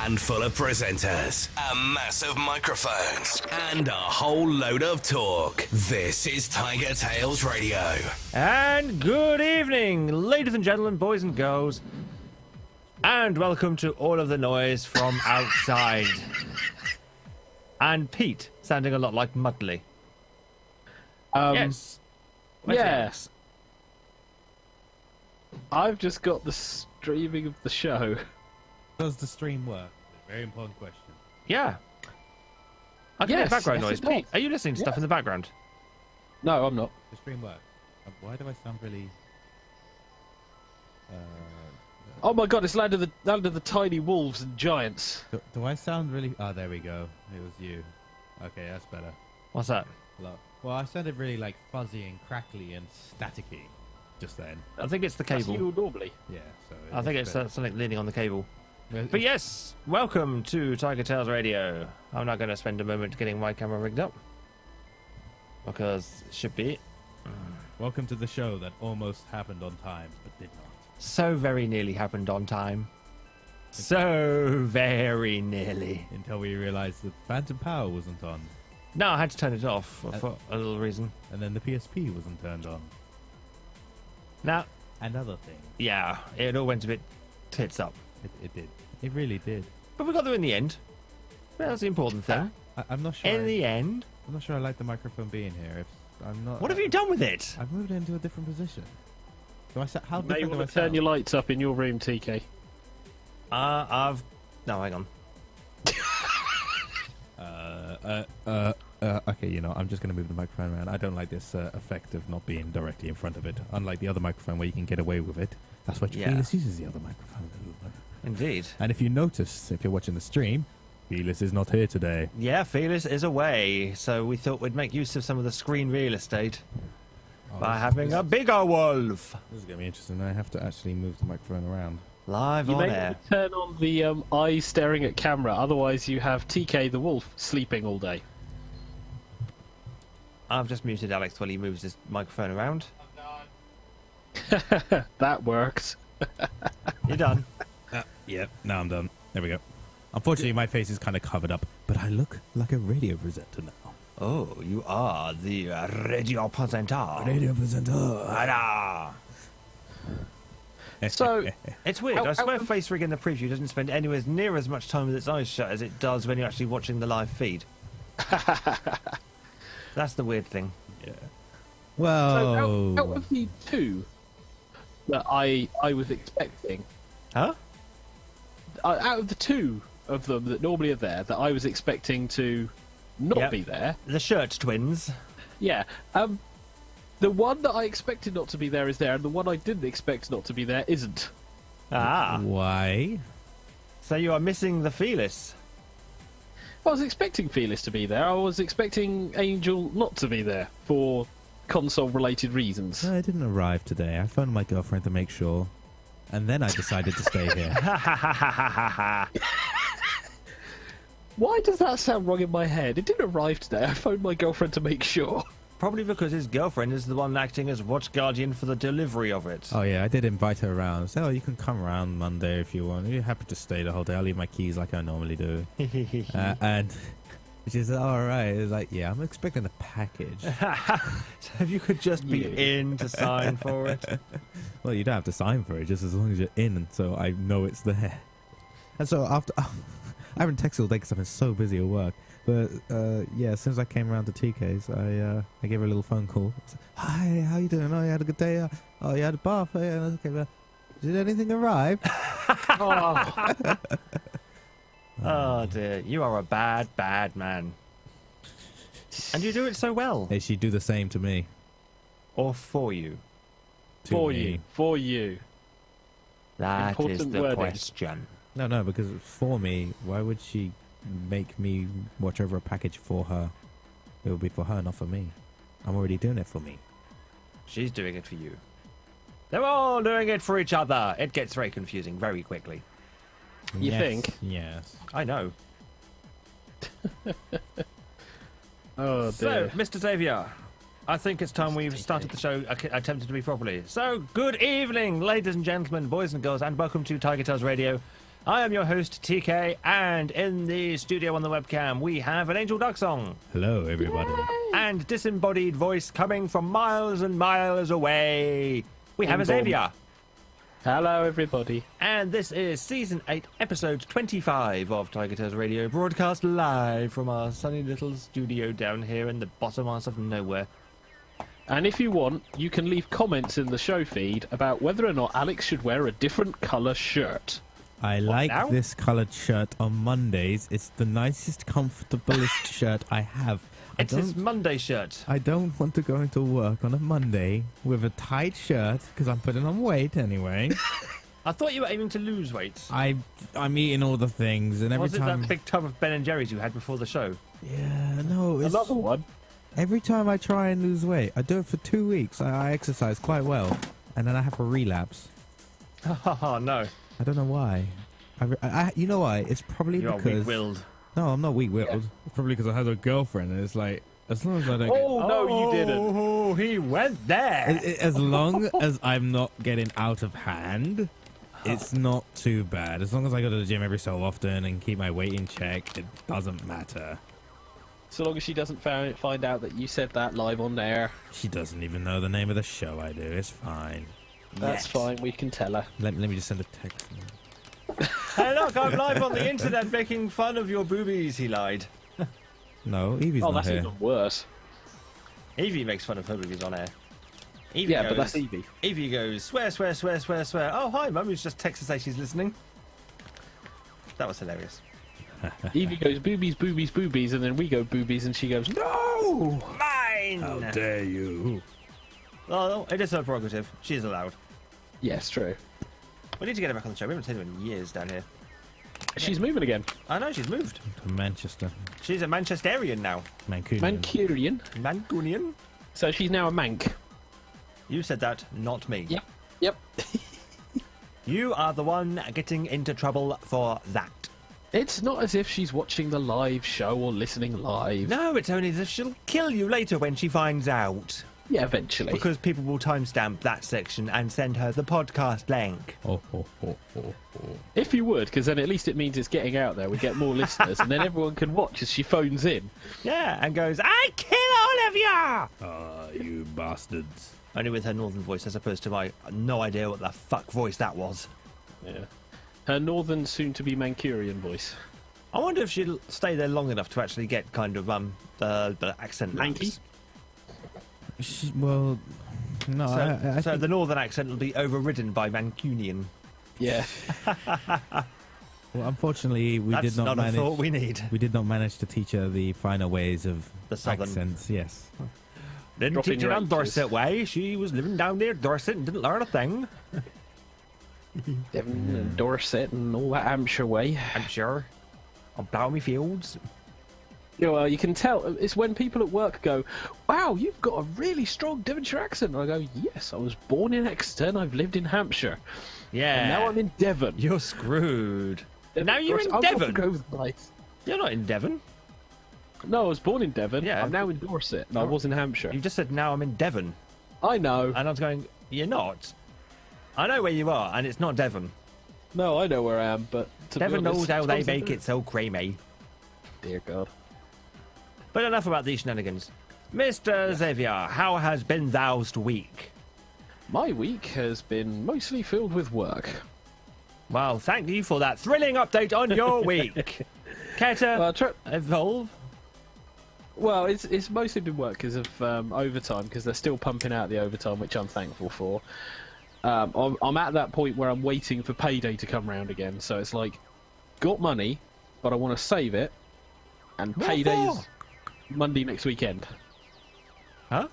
handful of presenters, a mass of microphones, and a whole load of talk. This is TigerTails Radio. And good evening, ladies and gentlemen, boys and girls, and welcome to all of the noise from outside. And Pete, sounding a lot like Mudley. Yes. Yes. I've just got the streaming of the show. Does the stream work? Very important question. Yeah. I can hear background noise. Yes, Pete, are you listening to stuff in the background? No, I'm not. The stream work. Why do I sound really... Oh my god, it's land of the tiny wolves and giants. Do I sound really... Oh, there we go. It was you. Okay, that's better. What's that? Hello. Well, I sounded really like fuzzy and crackly and staticky just then. I think it's the That's cable. you normally. Yeah, so... I think it's better. something leaning on the cable. Well, But yes, welcome to TigerTails Radio. I'm not going to spend a moment getting my camera rigged up, because it should be Welcome to the show that almost happened on time, but did not. so very nearly happened on time. So very nearly. Until we realized that Phantom Power wasn't on. No, I had to turn it off for a little reason. And then the PSP wasn't turned on. Now, And other things. yeah, it all went a bit tits up. It did. It really did. But we got there in the end. That's the important thing. I'm not sure. In the end. I'm not sure I like the microphone being here. I'm not. What have you done with it? I've moved it into a different position. Do I? How May different do I want to turn sound? your lights up in your room, TK. No, hang on. Okay, you know, I'm just going to move the microphone around. I don't like this effect of not being directly in front of it. Unlike the other microphone where you can get away with it. That's why Felix uses the other microphone. Indeed. And if you notice, if you're watching the stream, Felix is not here today. Yeah, Felix is away, so we thought we'd make use of some of the screen real estate by having a bigger wolf This is going to be interesting. I have to actually move the microphone around. live You on may air. want to turn on the eye staring at camera, otherwise you have TK the wolf sleeping all day. I've just muted Alex while he moves his microphone around. That worked. You're done. Yep, now I'm done. There we go. Unfortunately, my face is kind of covered up, but I look like a radio presenter now. Oh, you are the radio presenter. Radio presenter. Ta-da! So, It's weird. I swear face rig in the preview doesn't spend anywhere near as much time with its eyes shut as it does when you're actually watching the live feed. That's the weird thing. Yeah. so Well, out of the two that I was expecting, Huh? out of the two of them that normally are there, that I was expecting to not Yep. be there, The shirt twins. yeah, the one that I expected not to be there is there, and the one I didn't expect not to be there isn't. Ah. why? So you are missing the Felis. I was expecting Felix to be there. I was expecting Angel not to be there for console-related reasons. No, I didn't arrive today. I phoned my girlfriend to make sure, and then I decided to stay here. Why does that sound wrong in my head? It didn't arrive today. I phoned my girlfriend to make sure. Probably because his girlfriend is the one acting as watch guardian for the delivery of it. Oh yeah, I did invite her around. I said, "Oh, you can come around Monday if you want. You're happy to stay the whole day. I'll leave my keys like I normally do." And she said, "All right." It's like, "Yeah, I'm expecting a package." So if you could just be in to sign for it. Well, you don't have to sign for it, just as long as you're in, and so I know it's there. And so after, I haven't texted all day because I've been so busy at work. But yeah, as soon as I came around to TK's, I gave her a little phone call. I said, "Hi, how you doing? Oh, you had a good day? Oh, you had a bath? Oh, yeah, okay. Well, did anything arrive?" Oh, Oh dear, you are a bad, bad man. And you do it so well. Hey, she'd do the same to me. Or for you. To for me. you. For you. That is Important the wording. question. No, because for me, why would she make me watch over a package for her? It would be for her, not for me. I'm already doing it for me. She's doing it for you. They're all doing it for each other. It gets very confusing very quickly. You Yes, think? Yes. I know. Oh, So, dear. Mr. Xavier, I think it's time we've started the show attempted to be properly. So, good evening, ladies and gentlemen, boys and girls, and welcome to TigerTails Radio. I am your host, TK, and in the studio on the webcam, we have an Angel Duck song Hello, everybody. and disembodied voice coming from miles and miles away. We have a Xavier. Hello, everybody. And this is Season 8, Episode 25 of TigerTails Radio, broadcast live from our sunny little studio down here in the bottom half of nowhere. And if you want, you can leave comments in the show feed about whether or not Alex should wear a different colour shirt. I like now? this coloured shirt on Mondays. It's the nicest, comfortablest shirt I have. It's his Monday shirt. I don't want to go into work on a Monday with a tight shirt because I'm putting on weight anyway. I thought you were aiming to lose weight. I'm eating all the things, and every Was it time. that big tub of Ben and Jerry's you had before the show? Yeah, no. It's... Another one. Every time I try and lose weight, I do it for 2 weeks. I exercise quite well, and then I have a relapse. Oh, no. I don't know why. You know why? It's probably You're because... weak-willed. No, I'm not weak-willed. It's probably because I had a girlfriend, and it's like, as long as I don't... Oh, no, you didn't. Oh, he went there. As long as I'm not getting out of hand, it's not too bad. As long as I go to the gym every so often and keep my weight in check, it doesn't matter. So long as she doesn't find out that you said that live on air. She doesn't even know the name of the show I do. It's fine. That's fine, we can tell her. Let me just send a text. Hey, look, I'm live on the internet making fun of your boobies, he lied. No, Evie's Oh, not that's here. even worse. Evie makes fun of her boobies on air. Evie Yeah, goes, but that's Evie. Evie goes, swear, swear, swear, swear, swear. Oh, hi, Mummy's just texted to say she's listening. That was hilarious. Evie goes boobies, boobies, boobies, and then we go boobies, and she goes, no! Mine! How dare you? Oh, it is her prerogative. She's allowed. Yes, true. We need to get her back on the show. We haven't seen her in years down here. She's moving again. I know, she's moved. To Manchester. She's a Manchesterian now. Mancunian. Mancunian. Mancunian? So she's now a mank. You said that, not me. Yep. You are the one getting into trouble for that. It's not as if she's watching the live show or listening live. No, it's only as if she'll kill you later when she finds out. Yeah, eventually. Because people will timestamp that section and send her the podcast link. Oh. If you would, because then at least it means it's getting out there. We get more listeners, and then everyone can watch as she phones in. Yeah, and goes, I kill all of you! Ah, you bastards. Only with her northern voice as opposed to my no idea what the fuck voice that was. Yeah. Her northern, soon-to-be Mancunian voice. I wonder if she'll stay there long enough to actually get kind of the accent Lanky? lapse. Well, no, So, I so think- the northern accent will be overridden by Mancunian. Yeah. Well, unfortunately, we That's did not not a manage. thought we need. We did not manage to teach her the finer ways of The southern. accents. Yes. Didn't Dropping teach her your on H's. Dorset way. She was living down there, Dorset, and didn't learn a thing. Devon and Dorset and all that Hampshire way. I'm sure. On Plowmy Fields. You know, you can tell. It's when people at work go, wow, you've got a really strong Devonshire accent. And I go, yes, I was born in Exeter and I've lived in Hampshire. Yeah. And now I'm in Devon. You're screwed. Now you're in I've got to Devon. go with place. You're not in Devon. No, I was born in Devon. Yeah. I'm now in Dorset, and I was in Hampshire. You just said, now I'm in Devon. I know. And I was going, you're not. I know where you are, and it's not Devon. No, I know where I am, but to Devon be honest, knows how they sometimes make I it so creamy. Dear God. But enough about these shenanigans. Mr. Xavier, how has been thou'st week? My week has been mostly filled with work. Well, thank you for that thrilling update on your week. Care to evolve? Well, it's mostly been work because of overtime, because they're still pumping out the overtime, which I'm thankful for. I'm at that point where I'm waiting for payday to come round again, so it's like, got money, but I want to save it, and What payday's for? Monday next weekend. Huh?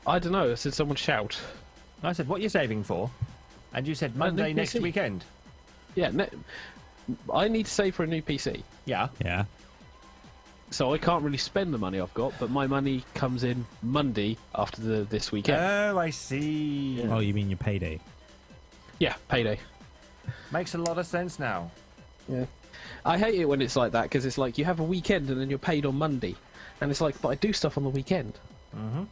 I don't know, I said someone shout. I said, what are you saving for? And you said Monday new next PC. weekend. Yeah, I need to save for a new PC. Yeah. Yeah. So I can't really spend the money I've got, but my money comes in Monday after this weekend. Oh, I see. Oh, you mean your payday? Yeah, payday. Makes a lot of sense now. Yeah. I hate it when it's like that, because it's like you have a weekend and then you're paid on Monday. And it's like, but I do stuff on the weekend. Mm-hmm.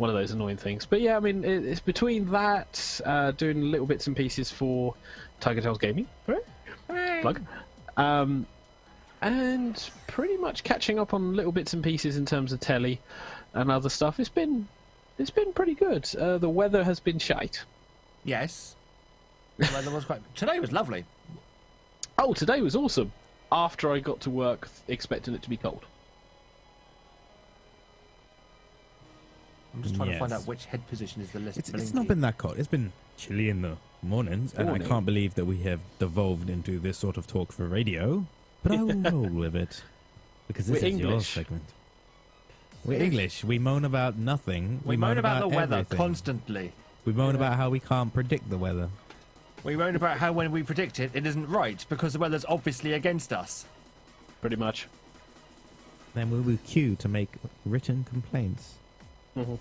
one of those annoying things. But yeah, I mean, it's between that, doing little bits and pieces for TigerTails Gaming, right? Plug. And pretty much catching up on little bits and pieces in terms of telly and other stuff. It's been pretty good. The weather has been shite. Yes. The weather was quite... Today was lovely. Oh, today was awesome. After I got to work expecting it to be cold. I'm just trying to find out which head position is the list. It's not been that cold. It's been chilly in the mornings, and I can't believe that we have devolved into this sort of talk for radio. But I will roll with it because this is your segment. We're English. We moan about nothing. We moan about the weather everything. Constantly. We moan about how we can't predict the weather. We moan about how when we predict it, it isn't right because the weather's obviously against us. Pretty much. Then we will queue to make written complaints. Mm-hmm.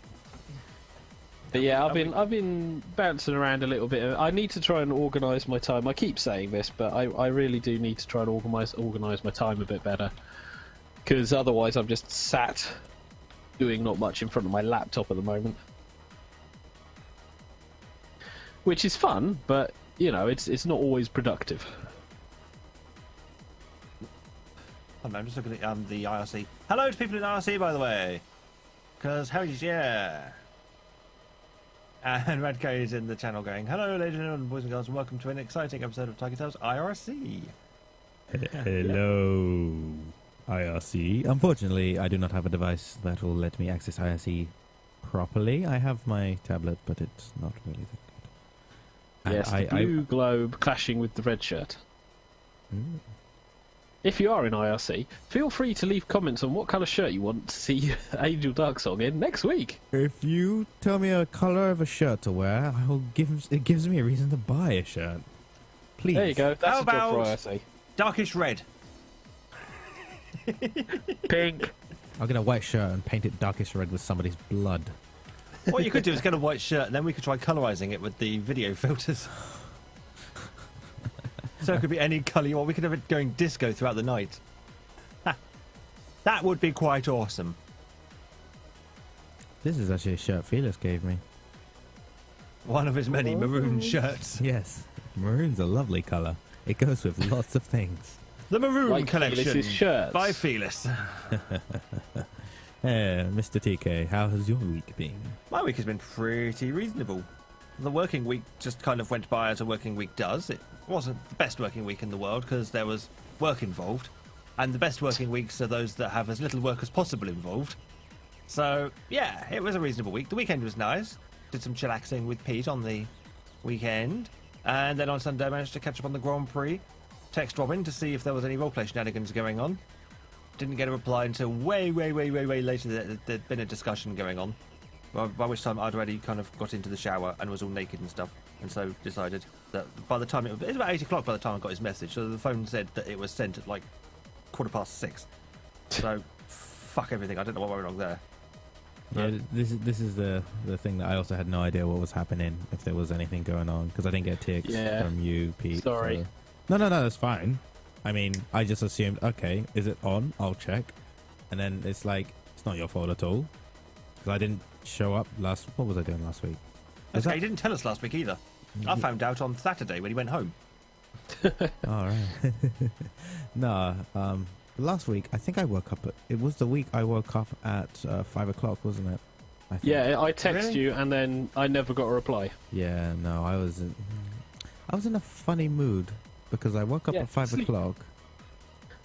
But yeah, I've been bouncing around a little bit. I need to try and organise my time. I keep saying this, but I really do need to try and organise my time a bit better. Because otherwise I'm just sat doing not much in front of my laptop at the moment. Which is fun, but, you know, it's not always productive. I'm just looking at the IRC. Hello to people in IRC, by the way. Because, yeah. And Radko is in the channel going, hello, ladies and gentlemen, boys and girls, and welcome to an exciting episode of TigerTails IRC. Hello, IRC. Unfortunately, I do not have a device that will let me access IRC properly. I have my tablet, but it's not really that good. Yes, the blue globe clashing with the red shirt. Mm. If you are in IRC, feel free to leave comments on what colour shirt you want to see Angel Darksong in next week. If you tell me a colour of a shirt to wear, it gives me a reason to buy a shirt. Please. There you go. That's How a job for about IRC. darkish red? Pink. I'll get a white shirt and paint it darkish red with somebody's blood. What you could do is get a white shirt, and then we could try colorising it with the video filters. So it could be any colour you want. We could have it going disco throughout the night. That would be quite awesome. This is actually a shirt Felix gave me. One of his many maroon shirts. Yes, maroon's a lovely colour. It goes with lots of things. The Maroon Like Collection Felix's shirts. by Felis. Mr. TK, how has your week been? My week has been pretty reasonable. The working week just kind of went by as a working week does. It wasn't the best working week in the world because there was work involved. And the best working weeks are those that have as little work as possible involved. So, yeah, it was a reasonable week. The weekend was nice. Did some chillaxing with Pete on the weekend. And then on Sunday I managed to catch up on the Grand Prix. Text Robin to see if there was any roleplay shenanigans going on. Didn't get a reply until way later that there'd been a discussion going on. By which time I'd already kind of got into the shower and was all naked and stuff, and so decided that by the time it was about 8 o'clock by the time I got his message, so the phone said that it was sent at like 6:15. So fuck everything. I don't know what went wrong there. Yeah, this is the thing that I also had no idea what was happening, if there was anything going on, because I didn't get ticks from you, Pete. Sorry. So. No, that's fine. I mean, I just assumed, okay, is it on? I'll check. And then it's like, it's not your fault at all. Because I didn't show up what was I doing last week? Okay, he didn't tell us last week either. I found out on Saturday when he went home. All right. No, last week, I think I woke up it was the week I woke up at 5 o'clock, wasn't it? I think. Yeah, I text Really? you and then I never got a reply. Yeah, no, I was in a funny mood because I woke up at 5 o'clock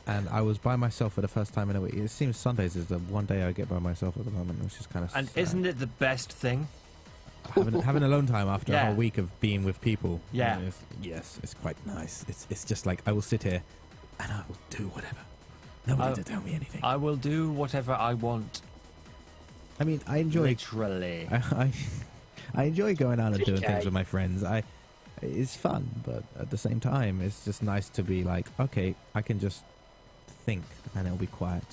and I was by myself for the first time in a week. It seems Sundays is the one day I get by myself at the moment, which is kind of And sad. isn't it the best thing? having alone time after a Yeah. whole week of being with people? Yeah. Yes, it's quite nice. It's just like I will sit here and I will do whatever. Nobody to tell me anything. I will do whatever I want. I mean, I enjoy Literally. I enjoy going out and doing Okay. things with my friends. It's fun, but at the same time, it's just nice to be like, okay, I can just think and it'll be quiet.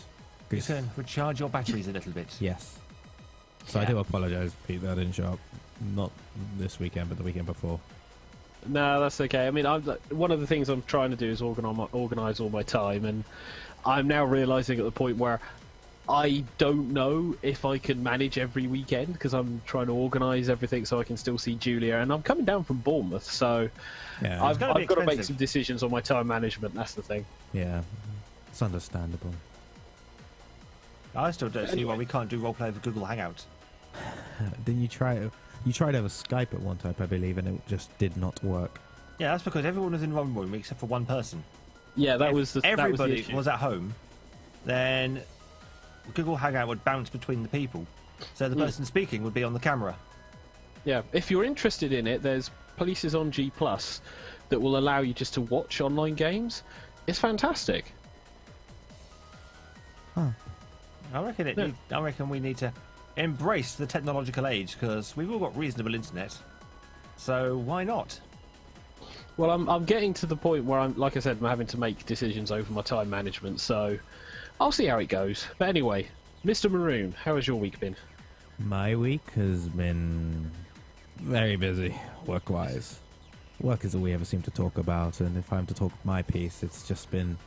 You can recharge your batteries a little bit. Yes. So I Yeah. do apologise, Pete, that I didn't show up. Not this weekend, but the weekend before. No, that's okay. I mean, one of the things I'm trying to do is organise all my time, and I'm now realising at the point where I don't know if I can manage every weekend because I'm trying to organise everything so I can still see Julia, and I'm coming down from Bournemouth, so Yeah, I've got to make expensive. some decisions on my time management. That's the thing. Yeah, it's understandable. I still don't see why we can't do roleplay over Google Hangouts. Then you tried over Skype at one time, I believe, and it just did not work. Yeah, that's because everyone was in one room except for one person. Yeah, that If was the everybody issue. was at home, then Google Hangout would bounce between the people, so the person speaking would be on the camera. Yeah, if you're interested in it, there's Polices on G Plus that will allow you just to watch online games. It's fantastic. I reckon we need to embrace the technological age because we've all got reasonable internet. So why not? Well, I'm getting to the point where like I said, I'm having to make decisions over my time management, so I'll see how it goes. But anyway, Mr. Maroon, how has your week been? My week has been very busy, work-wise. Work is all we ever seem to talk about, and if I'm to talk my piece, it's just been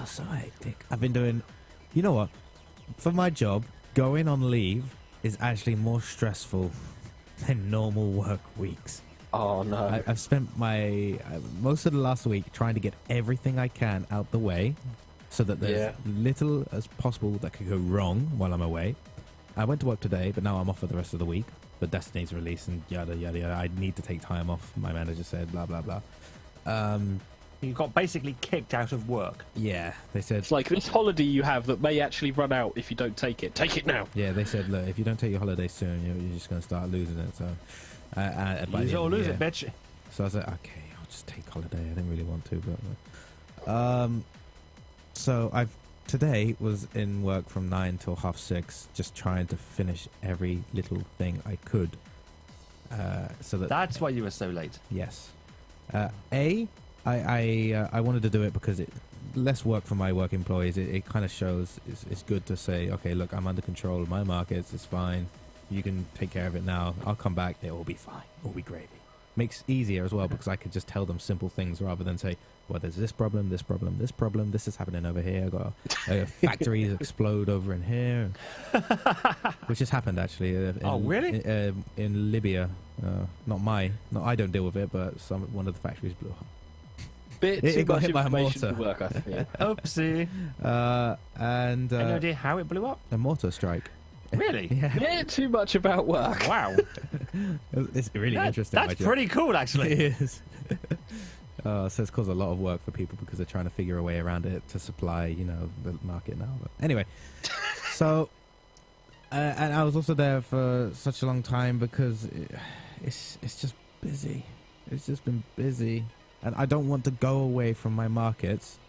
so hectic. I've been doing, you know what? For my job, going on leave is actually more stressful than normal work weeks. Oh no. I've spent my most of the last week trying to get everything I can out the way so that there's little as possible that could go wrong while I'm away. I went to work today, but now I'm off for the rest of the week. The Destiny's release and yada yada yada. I need to take time off. My manager said blah blah blah. You got basically kicked out of work. Yeah, they said. It's like this holiday you have that may actually run out if you don't take it. Take it now. Yeah, they said, look, if you don't take your holiday soon, you're just going to start losing it. So, Use it or lose it, bitch. So I was like, okay, I'll just take holiday. I didn't really want to, but so today was in work from 9 till 6:30, just trying to finish every little thing I could. So That's why you were so late. Yes. I wanted to do it because it less work for my work employees. It kind of shows it's good to say, okay, look, I'm under control of my markets. It's fine. You can take care of it now. I'll come back. It will be fine. It will be gravy. Makes easier as well because I could just tell them simple things rather than say, well, there's this problem, this problem, this problem. This is happening over here. I've got factories explode over in here, which has happened actually. Really? In Libya, I don't deal with it, but one of the factories blew up. Bit It too got much hit by a information mortar. to work, I think. Oopsie. And Any idea how it blew up? a mortar strike. Really? Yeah, Bit too much about work. Wow. it's really interesting. That's pretty cool, actually. It is. So it's caused a lot of work for people because they're trying to figure a way around it to supply, the market now. But anyway, so and I was also there for such a long time because it's just busy. It's just been busy, and I don't want to go away from my markets,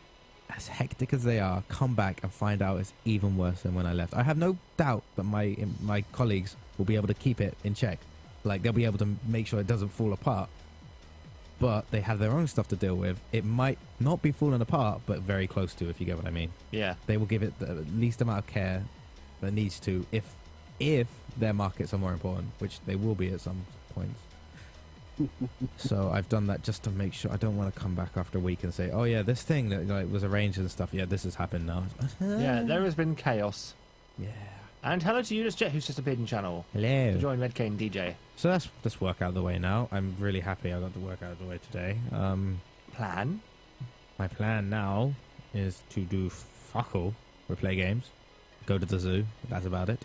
as hectic as they are, come back and find out it's even worse than when I left. I have no doubt that my colleagues will be able to keep it in check. Like, they'll be able to make sure it doesn't fall apart. But they have their own stuff to deal with. It might not be falling apart, but very close to, if you get what I mean. Yeah. They will give it the least amount of care that needs to if their markets are more important, which they will be at some points. So I've done that just to make sure. I don't want to come back after a week and say, oh yeah, this thing that was arranged and stuff, yeah, this has happened now. Yeah, there has been chaos. Yeah. And hello to Eunice Jet, who's just appeared in channel. Hello. To join Red Cane DJ. So that's work out of the way now. I'm really happy I got the work out of the way today. Plan? My plan now is to do fuck all. We play games, go to the zoo. That's about it.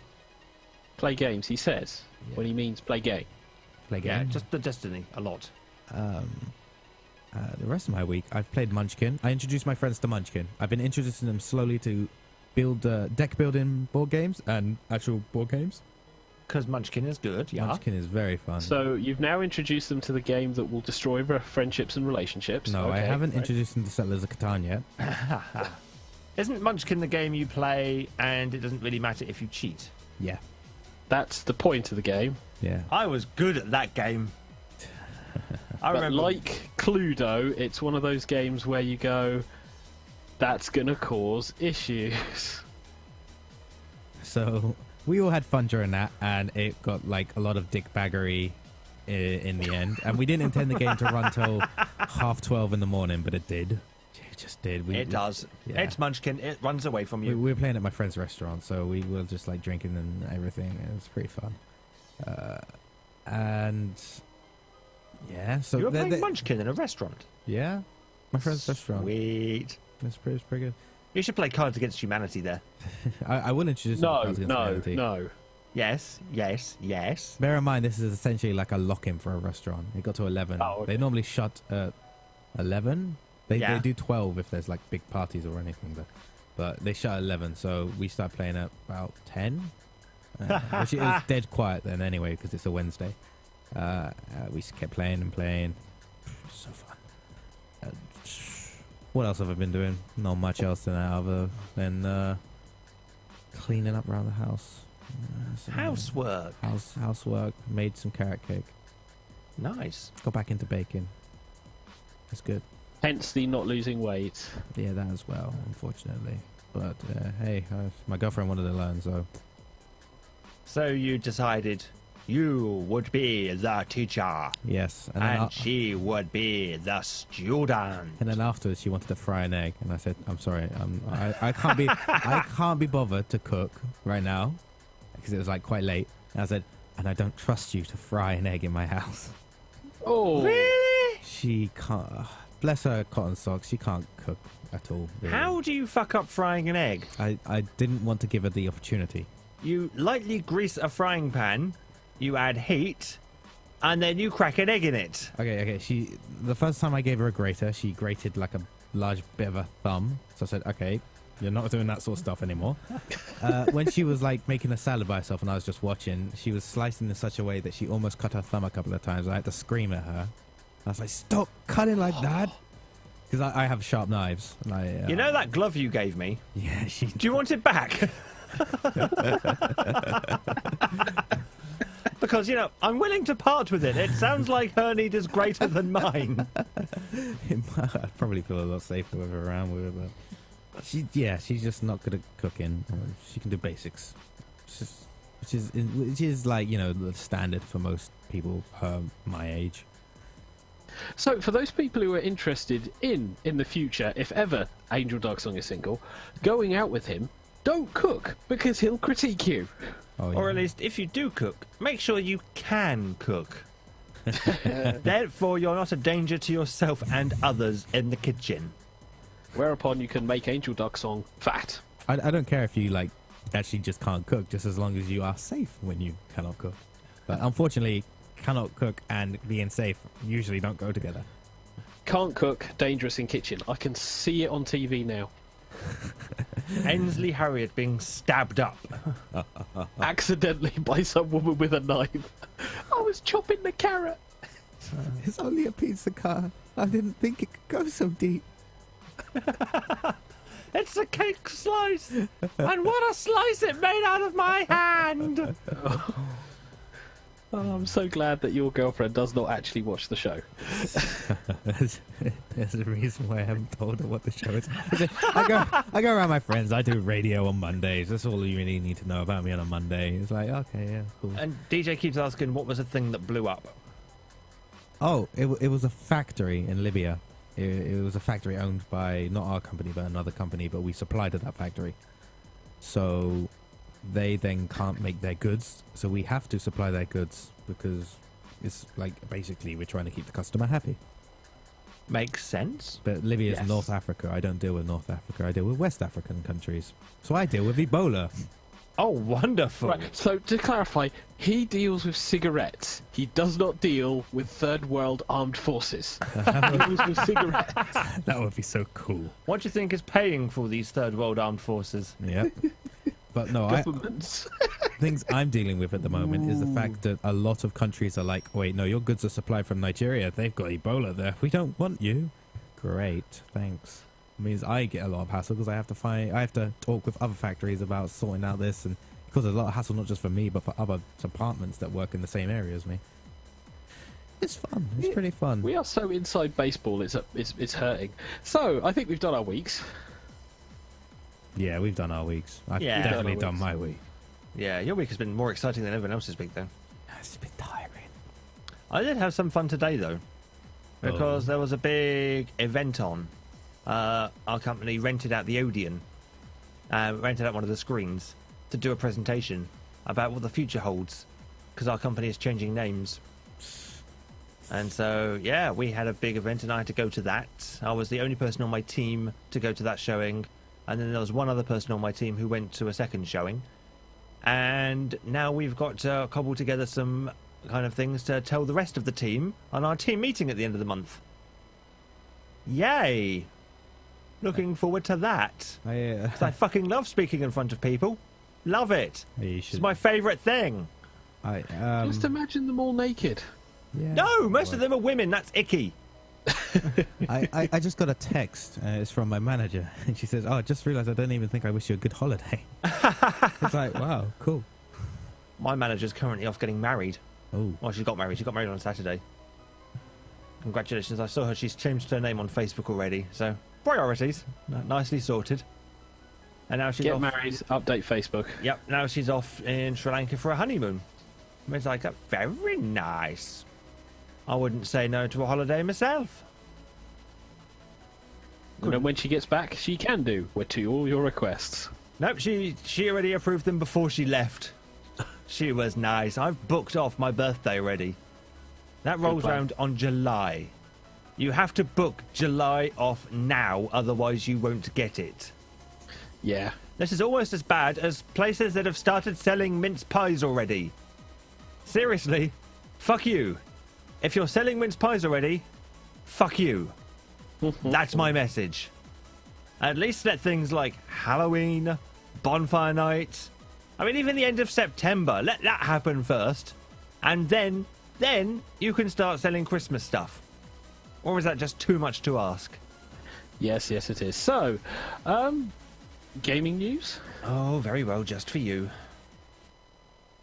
Play games, he says, Yeah. when he means play game. Play Yeah, games. just the Destiny, a lot. The rest of my week, I've played Munchkin. I introduced my friends to Munchkin. I've been introducing them slowly to build deck building board games and actual board games. Because Munchkin is good, yeah. Munchkin is very fun. So you've now introduced them to the game that will destroy friendships and relationships. No, I Okay, haven't right. introduced them to Settlers of Catan yet. Isn't Munchkin the game you play and it doesn't really matter if you cheat? Yeah, That's the point of the game. yeah. I was good at that game. I But remember. like Cluedo, it's one of those games where you go, that's going to cause issues. So we all had fun during that, and it got like a lot of dickbaggery in the end. And we didn't intend the game to run till 12:30 in the morning, but it did. just did. It does. Yeah. It's Munchkin. It runs away from you. We were playing at my friend's restaurant, so we were just like drinking and everything. It was pretty fun. And yeah, so You were playing Munchkin in a restaurant? Yeah, my friend's restaurant. Sweet. It's pretty good. You should play Cards Against Humanity there. I will introduce Cards Against Humanity. No. Yes. Bear in mind, this is essentially like a lock-in for a restaurant. It got to 11. Oh, okay. They normally shut at 11. They Yeah. do 12 if there's like big parties or anything, but they shut at 11. So we start playing at about 10, which is dead quiet then anyway because it's a Wednesday. We kept playing and playing. So fun. What else have I been doing? Not much else than that other than cleaning up around the house. Housework. Housework. Made some carrot cake. Nice. Got back into baking. That's good. Hence the not losing weight. Yeah, that as well, unfortunately. But hey, my girlfriend wanted to learn, so. So you decided you would be the teacher. Yes. And she would be the student. And then afterwards, she wanted to fry an egg, and I said, "I'm sorry, I can't be, I can't be bothered to cook right now, because it was like quite late." And I said, "And I don't trust you to fry an egg in my house." Oh, Really? She can't. Bless her cotton socks. She can't cook at all. Really. How do you fuck up frying an egg? I didn't want to give her the opportunity. You lightly grease a frying pan, you add heat, and then you crack an egg in it. Okay. The first time I gave her a grater, she grated like a large bit of a thumb. So I said, "Okay, you're not doing that sort of stuff anymore." When she was like making a salad by herself and I was just watching, she was slicing in such a way that she almost cut her thumb a couple of times. I had to scream at her. I was like, "Stop cutting like that," because I have sharp knives. And You know that glove you gave me? Yeah, she. Do you want it back? Because, I'm willing to part with it. It sounds like her need is greater than mine. I'd probably feel a lot safer with her around with her, but she's just not good at cooking. She can do basics, which is like the standard for most people my age. so for those people who are interested in the future, if ever Angel Dogsong is single, going out with him, don't cook because he'll critique you. Oh, Or yeah. at least, if you do cook, make sure you can cook. Therefore, you're not a danger to yourself and others in the kitchen. Whereupon you can make Angel Dogsong fat. I don't care if you like actually just can't cook, just as long as you are safe when you cannot cook. But unfortunately, cannot cook and being safe usually don't go together. Can't cook, dangerous in kitchen. I can see it on TV now. Ainsley Harriet being stabbed up. Accidentally by some woman with a knife. I was chopping the carrot. It's only a pizza car. I didn't think it could go so deep. It's a cake slice! And what a slice it made out of my hand! Oh, I'm so glad that your girlfriend does not actually watch the show. There's a reason why I haven't told her what the show is. I go around my friends. I do radio on Mondays. That's all you really need to know about me on a Monday. It's like, okay, yeah, cool. And DJ keeps asking, what was the thing that blew up? Oh, it was a factory in Libya. It was a factory owned by not our company but another company, but we supplied to that factory. So they then can't make their goods, so we have to supply their goods because it's like basically we're trying to keep the customer happy. Makes sense. But Libya is Yes. North Africa. I don't deal with North Africa. I deal with West African countries. So I deal with Ebola. Oh, wonderful. Right, so to clarify, he deals with cigarettes. He does not deal with third world armed forces. He deals with cigarettes. That would be so cool. What do you think is paying for these third world armed forces? Yep. But no, Governments. things I'm dealing with at the moment is the fact that a lot of countries are like, wait, no, your goods are supplied from Nigeria. They've got Ebola there. We don't want you. Great, thanks. It means I get a lot of hassle because I have to talk with other factories about sorting out this, and it causes a lot of hassle not just for me but for other departments that work in the same area as me. It's fun. It's pretty fun. We are so inside baseball, it's hurting. So, I think we've done our weeks. Yeah, we've done our weeks. I've Yeah. definitely We've done done our my week. Yeah, your week has been more exciting than everyone else's week, though. It's been tiring. I did have some fun today, though, because there was a big event on. our company rented out the Odeon, rented out one of the screens to do a presentation about what the future holds, because our company is changing names. And so, yeah, we had a big event and I had to go to that. I was the only person on my team to go to that showing. And then there was one other person on my team who went to a second showing. And now we've got to cobble together some kind of things to tell the rest of the team on our team meeting at the end of the month. Yay! Looking forward to that. 'Cause I fucking love speaking in front of people. Love it. It's my favourite thing. Just imagine them all naked. Yeah. No, most of them are women. That's icky. I just got a text. It's from my manager, and she says, "Oh, I just realised I don't even think I wish you a good holiday." It's like, wow, cool. My manager's currently off getting married. Oh, Well, she got married. She got married on Saturday. Congratulations. I saw her. She's changed her name on Facebook already. So, priorities. Nicely sorted. And now she's Get off. married, update Facebook. Yep, now she's off in Sri Lanka for a honeymoon. It's like, very nice. I wouldn't say no to a holiday myself. And then when she gets back, she can do to all your requests. Nope, she already approved them before she left. She was nice. I've booked off my birthday already. That rolls plan. round on July. You have to book July off now, otherwise you won't get it. Yeah. This is almost as bad as places that have started selling mince pies already. Seriously, fuck you. If you're selling mince pies already, fuck you. That's my message. At least let things like Halloween, bonfire night, I mean even the end of September, let that happen first. And then you can start selling Christmas stuff. Or is that just too much to ask? Yes, it is. So, gaming news? Oh, very well, just for you.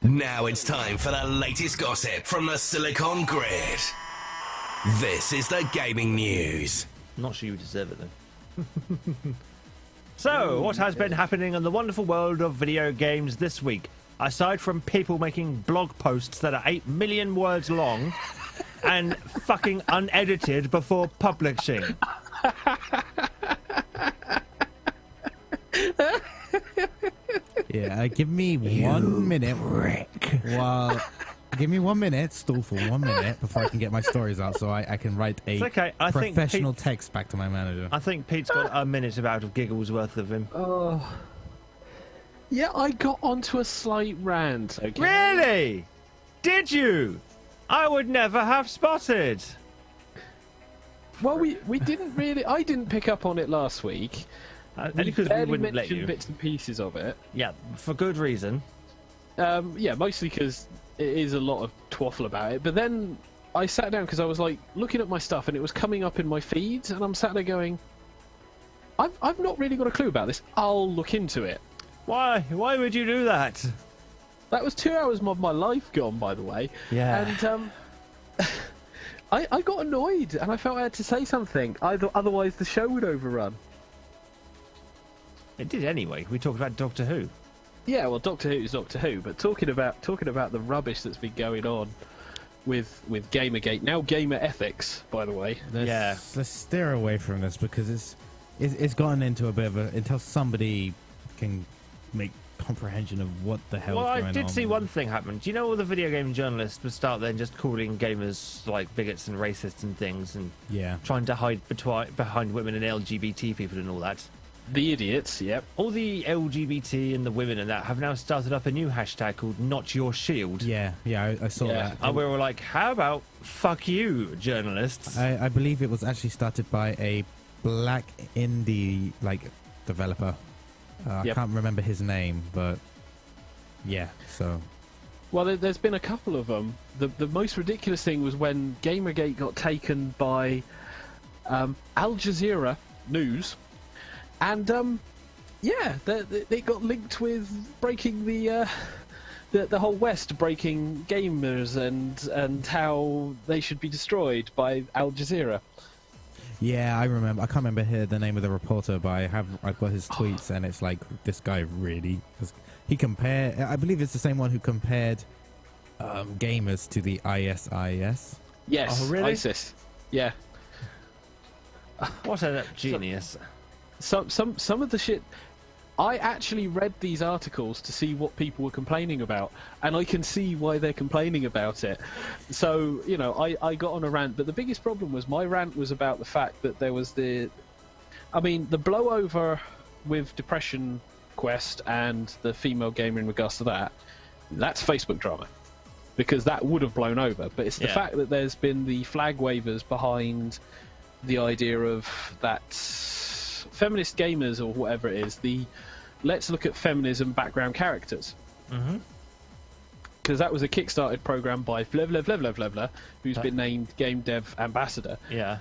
Now it's time for the latest gossip from the Silicon Grid. This is the gaming news. I'm not sure you deserve it, though. So, what has been happening in the wonderful world of video games this week? Aside from people making blog posts that are 8 million words long and fucking unedited before publishing. yeah. Give me 1 minute. Give me 1 minute, stall for 1 minute before I can get my stories out, so I can write a It's okay. I think professional text back to my manager. I think Pete's got a minute about of giggles worth of him. Oh. Yeah, I got onto a slight rant. Okay. Really? Did you? I would never have spotted. Well, we didn't really. I didn't pick up on it last week. Only because we barely wouldn't let mentioned you. bits and pieces of it. Yeah, for good reason. Yeah, mostly because it is a lot of twaffle about it. But then I sat down because I was like looking at my stuff and it was coming up in my feeds, and I'm sat there going, I've not really got a clue about this. I'll look into it. Why? Why would you do that? That was 2 hours of my life gone, by the way. Yeah. And I got annoyed, and I felt I had to say something. Otherwise, the show would overrun. It did anyway. We talked about Doctor Who. Yeah, well, Doctor Who is Doctor Who, but talking about the rubbish that's been going on with Gamergate, now Gamer Ethics, by the way. Let's steer away from this because it's gotten into a bit of a until somebody can make comprehension of what the hell is going on. Well, I did see one thing happen. Do you know all the video game journalists would start then just calling gamers like bigots and racists and things, and trying to hide behind women and LGBT people and all that? The idiots, yep. All the LGBT and the women and that have now started up a new hashtag called Not Your Shield. Yeah, I saw that. And we were like, how about fuck you, journalists? I believe it was actually started by a black indie developer. I can't remember his name, but yeah, so... Well, there's been a couple of them. The most ridiculous thing was when Gamergate got taken by Al Jazeera News, and they got linked with breaking the whole West, breaking gamers and how they should be destroyed by Al Jazeera. Yeah, I remember. I can't remember here the name of the reporter, but I've got his tweets, and it's like this guy really. He compared. I believe it's the same one who compared gamers to the ISIS. Yes, oh, really? ISIS. Yeah. What a genius. Some of the shit. I actually read these articles to see what people were complaining about, and I can see why they're complaining about it. So, you know, I got on a rant, but the biggest problem was my rant was about the fact that there was the blowover with Depression Quest and the female gamer in regards to that. That's Facebook drama, because that would have blown over. But it's the fact that there's been the flag wavers behind the idea of that feminist gamers or whatever it is, the let's look at feminism background characters. Because that was a kickstarted program by Vlev, who's been named Game Dev Ambassador. Yeah.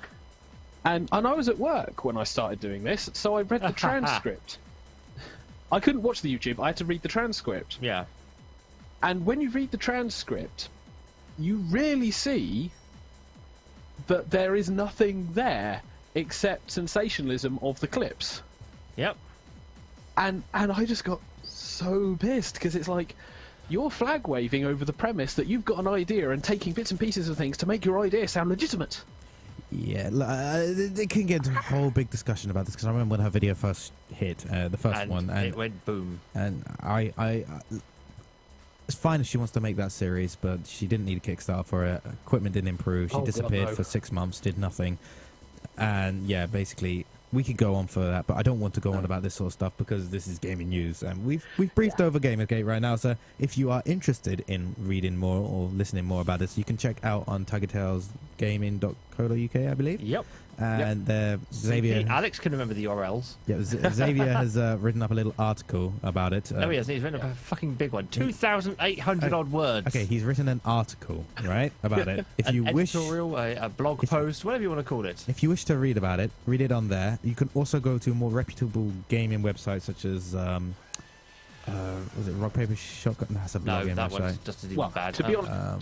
And I was at work when I started doing this, so I read the transcript. I couldn't watch the YouTube, I had to read the transcript. Yeah. And when you read the transcript, you really see that there is nothing there except sensationalism of the clips. Yep. And I just got so pissed, because it's like, you're flag waving over the premise that you've got an idea and taking bits and pieces of things to make your idea sound legitimate. Yeah, they can get into a whole big discussion about this, because I remember when her video first hit, the first one, and it went boom. And I it's fine if she wants to make that series, but she didn't need a Kickstarter for it. Equipment didn't improve. She disappeared for 6 months, did nothing. And yeah, basically, we could go on for that, but I don't want to go on about this sort of stuff because this is gaming news, and we've briefed over Gamergate right now. So if you are interested in reading more or listening more about this, you can check out on TigerTailsGaming.co.uk, I believe. Yep. And Xavier, Alex can remember the URLs. Yeah, Xavier has written up a little article about it. No, he hasn't. He's written up a fucking big one, 2,800 odd words. Okay, he's written an article, right, about it. If you wish, editorial, a blog post, whatever you want to call it. If you wish to read about it, read it on there. You can also go to more reputable gaming websites such as was it Rock Paper Shotgun? No, that's a blogging No, that website. one's just as even bad. To be honest,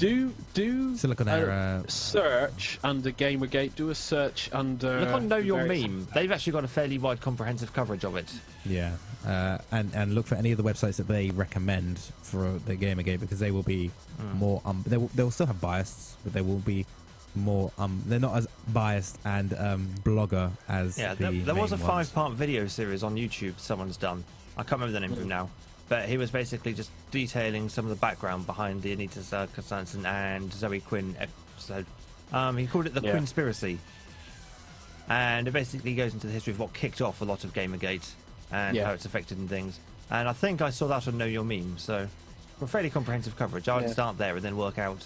do Silicon Era. search under Gamergate. Do a search under. Look on Know Your various- Meme. They've actually got a fairly wide, comprehensive coverage of it. Yeah, and look for any of the websites that they recommend for the Gamergate, because they will be more. They will still have bias, but they will be more. They're not as biased and blogger as Yeah, the there was a main ones. 5-part video series on YouTube someone's done. I can't remember the name of him now. But he was basically just detailing some of the background behind the Anita Serkis and Zoe Quinn episode. He called it the Quinspiracy. And it basically goes into the history of what kicked off a lot of Gamergate and how it's affected and things. And I think I saw that on Know Your Meme, so for fairly comprehensive coverage. I would start there and then work out.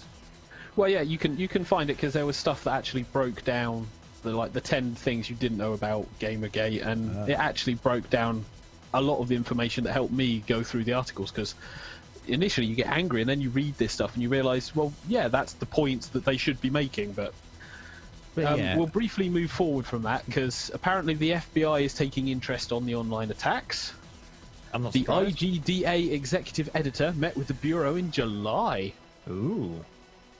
Well, yeah, you can find it because there was stuff that actually broke down the 10 things you didn't know about Gamergate, and it actually broke down a lot of the information that helped me go through the articles, because initially you get angry and then you read this stuff and you realise, well, yeah, that's the points that they should be making, but we'll briefly move forward from that, because apparently the FBI is taking interest on the online attacks. I'm not the surprised. IGDA executive editor met with the Bureau in July. Ooh.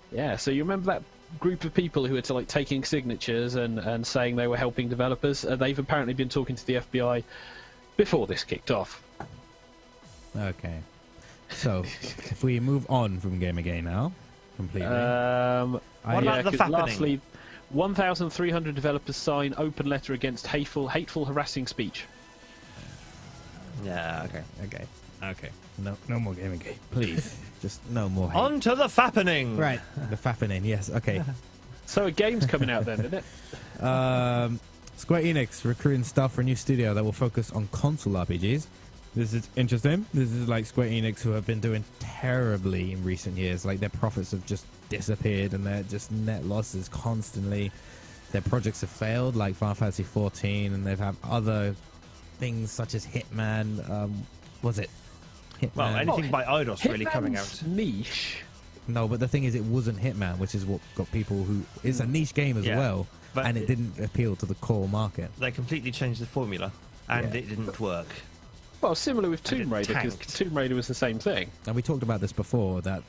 Yeah, so you remember that group of people who were taking signatures and saying they were helping developers? They've apparently been talking to the FBI before this kicked off. Okay, so if we move on from Gamergate now, completely. What about the fappening? Lastly, 1,300 developers sign open letter against hateful, harassing speech. Yeah, Okay. No more Gamergate, please. Just no more hate. On to the fappening! Right, the fappening, yes, okay. So a game's coming out then, isn't it? Square Enix recruiting staff for a new studio that will focus on console RPGs. This is interesting. This is like Square Enix, who have been doing terribly in recent years. Like, their profits have just disappeared and they're just net losses constantly. Their projects have failed, like Final Fantasy 14, and they've had other things such as Hitman. Was it Hitman? Well, anything by Eidos really coming out. Hitman's niche. No, but the thing is, it wasn't Hitman, which is what got people who... It's a niche game as well, and it didn't appeal to the core market. They completely changed the formula, and it didn't work. Well, similar with Tomb Raider, because Tomb Raider was the same thing. And we talked about this before, that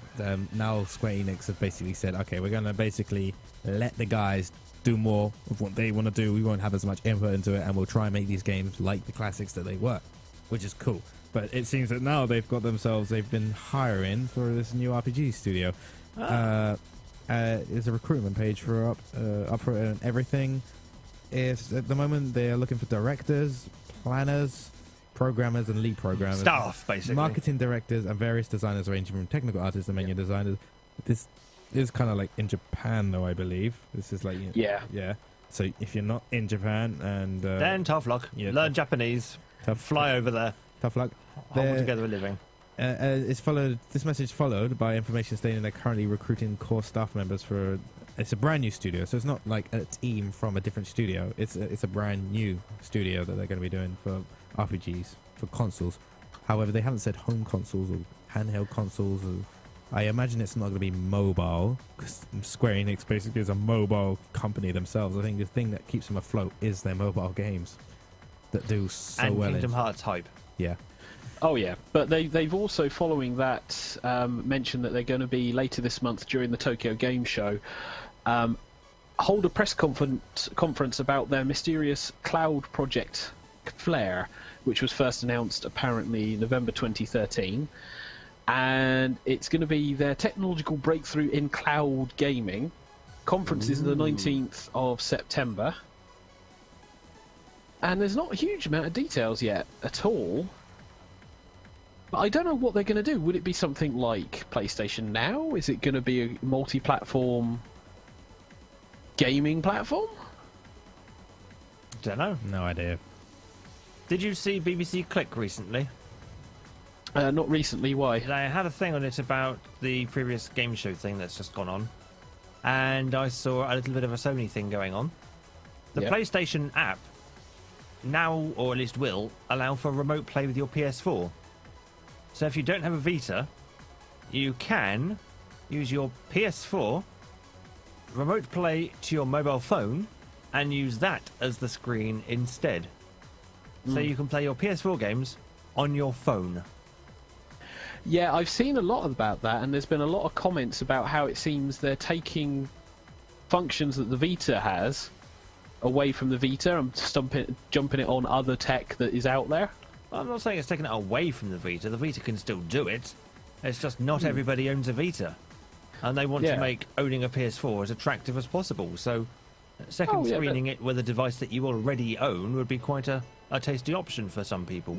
now Square Enix have basically said, okay, we're going to basically let the guys do more of what they want to do. We won't have as much input into it, and we'll try and make these games like the classics that they were, which is cool. But it seems that now they've been hiring for this new RPG studio. There's a recruitment page for up for it and everything. If at the moment they're looking for directors, planners, programmers, and lead programmers, Staff, basically. marketing directors, and various designers ranging from technical artists and menu designers. This is kind of like in Japan, though, I believe. This is like Yeah. yeah. So if you're not in Japan and Then tough luck. Yeah, Learn Japanese. Fly over there. tough luck. Hold They're- together a living. It's followed. This message followed by information stating they're currently recruiting core staff members for. It's a brand new studio, so it's not like a team from a different studio. It's a brand new studio that they're going to be doing for RPGs for consoles. However, they haven't said home consoles or handheld consoles. Or, I imagine it's not going to be mobile because Square Enix basically is a mobile company themselves. I think the thing that keeps them afloat is their mobile games that do so And well. Kingdom Hearts hype. Yeah. Oh yeah, but they've also, following that, mentioned that they're going to be later this month during the Tokyo Game Show, hold a press conference about their mysterious cloud project Flare, which was first announced apparently November 2013, and it's going to be their technological breakthrough in cloud gaming. Conference is the 19th of September, and there's not a huge amount of details yet at all. But I don't know what they're going to do. Would it be something like PlayStation Now? Is it going to be a multi-platform gaming platform? Don't know. No idea. Did you see BBC Click recently? Not recently. Why? They had a thing on it about the previous game show thing that's just gone on. And I saw a little bit of a Sony thing going on. The Yeah. PlayStation app now, or at least will, allow for remote play with your PS4. So if you don't have a Vita, you can use your PS4, remote play to your mobile phone, and use that as the screen instead. So you can play your PS4 games on your phone. Yeah, I've seen a lot about that, and there's been a lot of comments about how it seems they're taking functions that the Vita has away from the Vita and jumping it on other tech that is out there. I'm not saying it's taken it away from the Vita. The Vita can still do it. It's just not everybody owns a Vita. And they want Yeah. to make owning a PS4 as attractive as possible. So second yeah, screening it with a device that you already own would be quite a tasty option for some people.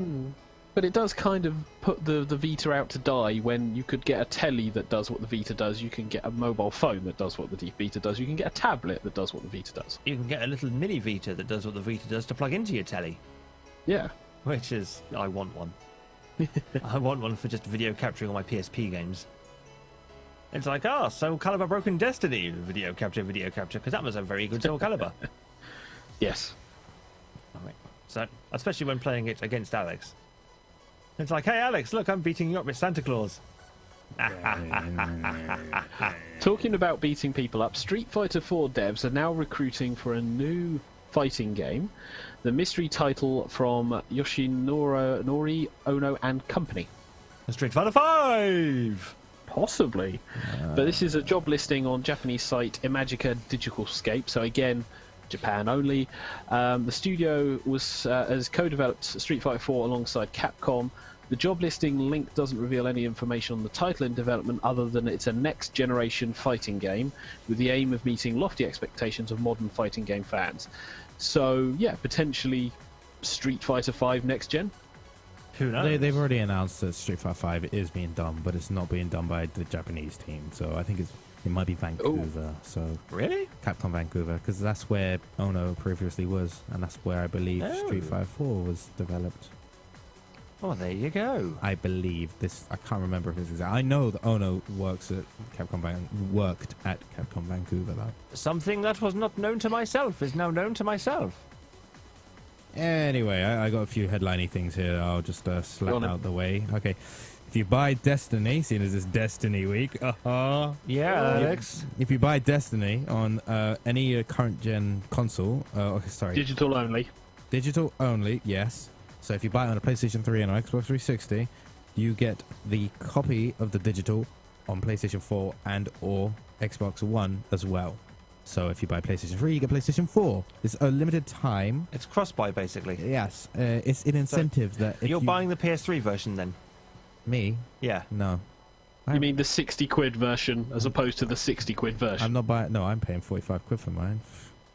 But it does kind of put the Vita out to die when you could get a telly that does what the Vita does, you can get a mobile phone that does what the Vita does, you can get a tablet that does what the Vita does. You can get a little mini Vita that does what the Vita does to plug into your telly. Yeah. Which is, I want one. I want one for just video capturing all my PSP games. It's like, Soul Calibur Broken Destiny, video capture, because that was a very good Soul Calibur. Yes. Alright. So, especially when playing it against Alex. It's like, hey Alex, look, I'm beating you up with Santa Claus. Talking about beating people up, Street Fighter 4 devs are now recruiting for a new fighting game, the mystery title from Yoshinori Ono and Company. Street Fighter 5! Possibly. But this is a job listing on Japanese site Imagica Digitalscape, so again, Japan only. The studio has co-developed Street Fighter 4 alongside Capcom. The job listing link doesn't reveal any information on the title in development other than it's a next-generation fighting game with the aim of meeting lofty expectations of modern fighting game fans. So, yeah, potentially Street Fighter 5 next-gen. Who knows? They've already announced that Street Fighter 5 is being done, but it's not being done by the Japanese team. So I think it might be Vancouver. So Really? Capcom Vancouver, because that's where Ono previously was, and that's where I believe Oh. Street Fighter 4 was developed. Oh, there you go. I believe this. I can't remember if it's exact. I know that Ono worked at Capcom Vancouver though. Something that was not known to myself is now known to myself. Anyway, I got a few headliney things here. I'll just slap Go on then. out the way. Okay, if you buy Destiny, seeing as it's Destiny week, Yeah, Alex. if you buy Destiny on any current gen console, sorry, Digital only. digital only, yes. So if you buy it on a PlayStation 3 and on Xbox 360, you get the copy of the digital on PlayStation 4 and or Xbox One as well. So if you buy PlayStation 3, you get PlayStation 4. It's a limited time. It's cross-buy, basically. Yes, it's an incentive that if You're buying the PS3 version, then? me. Yeah. No, You mean the 60 quid version as opposed to the 60 quid version? I'm not buying. No, I'm paying 45 quid for mine.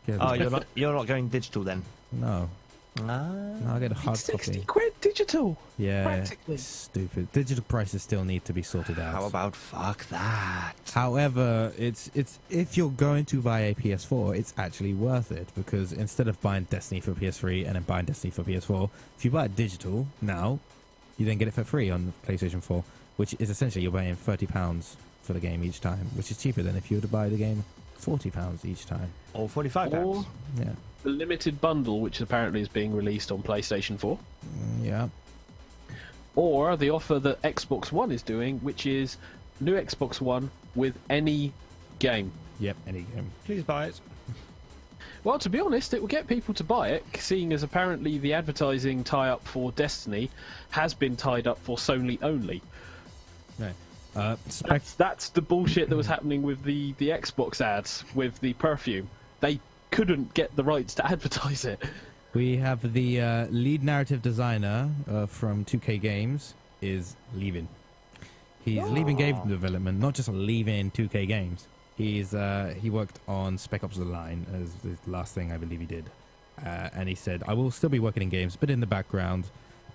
Get Oh, you're not going digital then? No. I'll get a hard 60 copy. quid digital. Yeah, Practically. stupid. Digital prices still need to be sorted out. How about fuck that? However, it's if you're going to buy a PS4, it's actually worth it because instead of buying Destiny for PS3 and then buying Destiny for PS4, if you buy it digital now, you then get it for free on PlayStation 4, which is essentially you're paying £30 for the game each time, which is cheaper than if you were to buy the game £40 each time. Or £45. Or Yeah. the limited bundle, which apparently is being released on PlayStation 4. Yeah. Or the offer that Xbox One is doing, which is new Xbox One with any game. Yep, any game. Please buy it. Well, to be honest, it will get people to buy it, seeing as apparently the advertising tie-up for Destiny has been tied up for Sony only. Right. That's the bullshit that was happening with the Xbox ads with the perfume. They couldn't get the rights to advertise it. We have the lead narrative designer from 2K Games is leaving. He's leaving game development, not just leaving 2K Games. He worked on Spec Ops: The Line as the last thing I believe he did, and he said, "I will still be working in games, but in the background."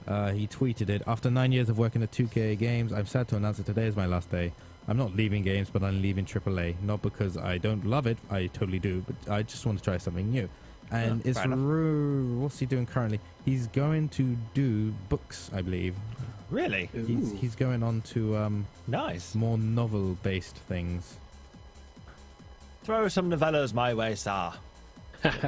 He tweeted it: "After 9 years of working at 2K Games, I'm sad to announce that today is my last day. I'm not leaving games, but I'm leaving AAA. Not because I don't love it, I totally do, but I just want to try something new." And it's what's he doing currently? He's going to do books, I believe. Really? He's going on to Nice. more novel-based things. Throw some novellas my way, sir.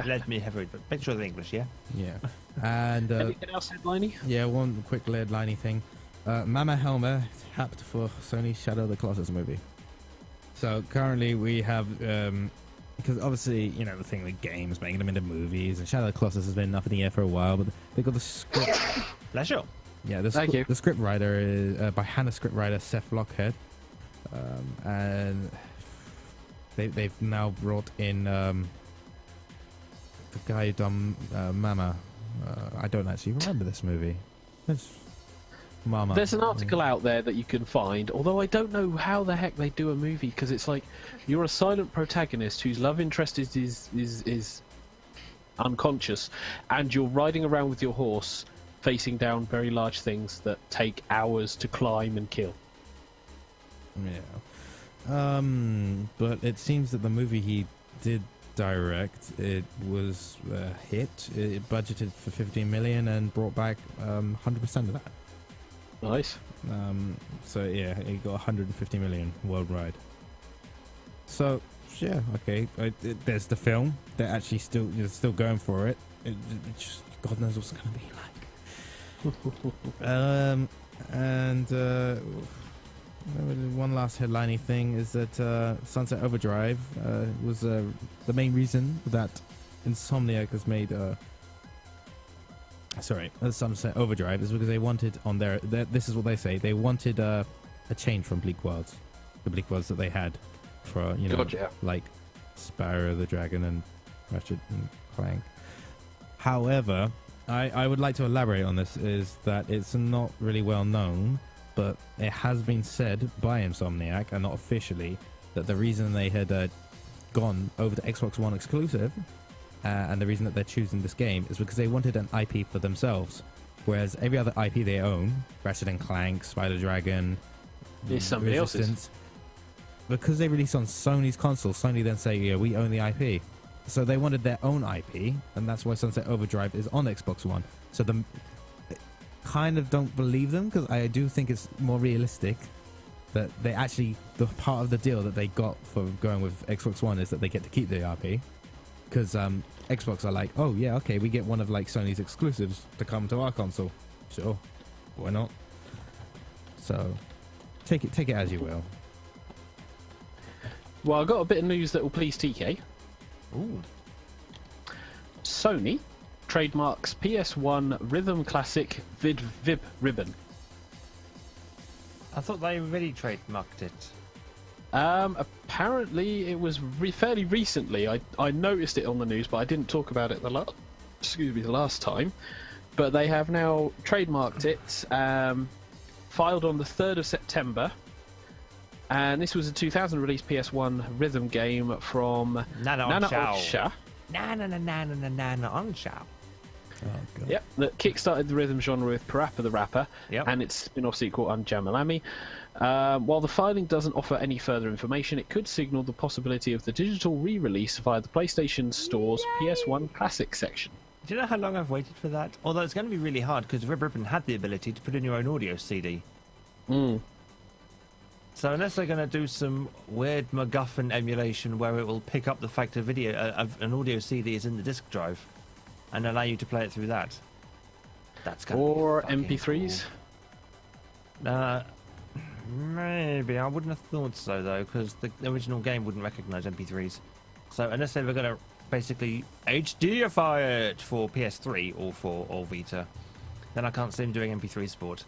Let me have a picture of the English, yeah? Yeah. And Anything else headliney? yeah, one quick headliney thing. Mama Helmer tapped for Sony's Shadow of the Colossus movie. So currently we have, because obviously, you know, the thing with games, making them into movies, and Shadow of the Colossus has been up in the air for a while, but they got the script. Pleasure. Yeah, Thank you. the script writer is by HANA script writer Seth Lockhead, and they've now brought in the guy who done Mama. I don't actually remember this movie. It's Mama. There's an article out there that you can find, although I don't know how the heck they do a movie, because it's like you're a silent protagonist whose love interest is unconscious, and you're riding around with your horse facing down very large things that take hours to climb and kill. Yeah. But it seems that the movie he did direct, it was a hit. It budgeted for 15 million and brought back 100% of that. Nice. So yeah, it got 150 million worldwide. So yeah, okay. There's the film. They're actually still going for it. It just, God knows what's going to be like. And one last headlining thing is that Sunset Overdrive was the main reason that Insomniac has made Sunset Overdrive is because they wanted on their this is what they say, they wanted a change from Bleak Worlds, the Bleak Worlds that they had for, you know, Gotcha. like Spyro the Dragon and Ratchet and Clank. However, I would like to elaborate on this, is that it's not really well known, but it has been said by Insomniac, and not officially, that the reason they had gone over to Xbox One exclusive, and the reason that they're choosing this game, is because they wanted an IP for themselves. Whereas every other IP they own, Ratchet and Clank, Spider Dragon, Is somebody else's. Resistance, because they release on Sony's console, Sony then say, yeah, we own the IP. So they wanted their own IP, and that's why Sunset Overdrive is on Xbox One. So kind of don't believe them, because I do think it's more realistic that they actually, the part of the deal that they got for going with Xbox One is that they get to keep the IP, because Xbox are like, oh yeah, okay, we get one of like Sony's exclusives to come to our console. Sure, why not? So take it as you will. Well, I've got a bit of news that will please TK. Ooh. Sony trademarks PS1 Rhythm Classic Vib ribbon. I thought they already trademarked it. Apparently it was fairly recently. I noticed it on the news, but I didn't talk about it the last time. But they have now trademarked it, filed on the 3rd of September. And this was a 2000 release PS1 rhythm game from Nana Chao. on show. Oh, God. Yep, that kickstarted the rhythm genre with Parappa the Rapper Yep. and its spin-off sequel Jamalami. While the filing doesn't offer any further information, it could signal the possibility of the digital re-release via the PlayStation Store's PS1 Classic section. Do you know how long I've waited for that? Although it's going to be really hard because Red Ribbon had the ability to put in your own audio CD. So unless they're going to do some weird MacGuffin emulation where it will pick up the fact a video, an audio CD is in the disk drive, and allow you to play it through that, that's going Or to be MP3s. Cool. Maybe I wouldn't have thought so though, because the original game wouldn't recognise MP3s. So unless they were going to basically HDify it for PS3 or Vita, then I can't see them doing MP3 support.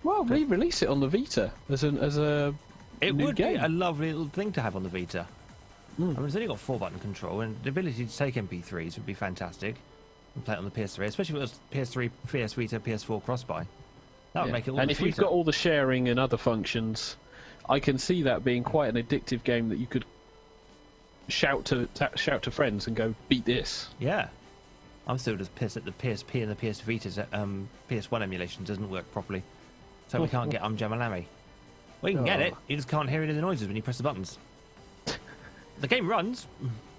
Well, re-release it on the Vita as a It new would game. be a lovely little thing to have on the Vita. I mean, it's only got 4-button control, and the ability to take MP3s would be fantastic. And play it on the PS3, especially if it was PS3, PS Vita, PS4 cross-buy. That would make it all And the if you've sweeter. got all the sharing and other functions, I can see that being quite an addictive game that you could shout to friends and go, beat this. Yeah. I'm still just pissed that the PSP and the PS Vita's PS1 emulation doesn't work properly. So we can't get Jamalami. We can get it, you just can't hear any of the noises when you press the buttons. The game runs,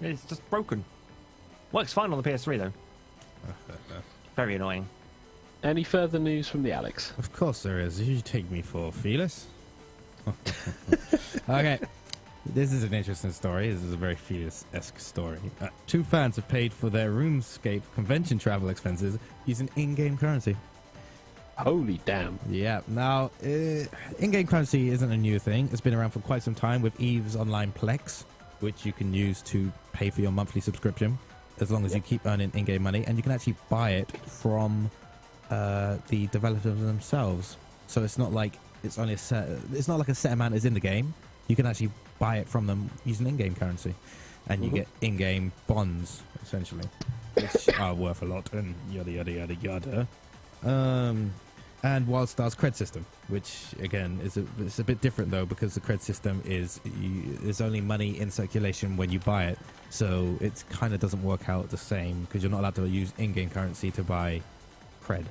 it's just broken. Works fine on the PS3 though. Very annoying. Any further news from the Alex? Of course there is. You take me for Felis. Okay. This is an interesting story. This is a very Felis-esque story. 2 fans have paid for their RuneScape convention travel expenses using in-game currency. Holy damn. Yeah. Now, in-game currency isn't a new thing. It's been around for quite some time with EVE's Online Plex, which you can use to pay for your monthly subscription, as long as you keep earning in-game money, and you can actually buy it from the developers themselves. So it's not like it's only it's not like a set amount is in the game. You can actually buy it from them using in-game currency, and you get in-game bonds essentially, which are worth a lot, and yada yada yada yada. And WildStar's cred system, which again it's a bit different though, because the cred system is only money in circulation when you buy it, so it kind of doesn't work out the same because you're not allowed to use in-game currency to buy cred.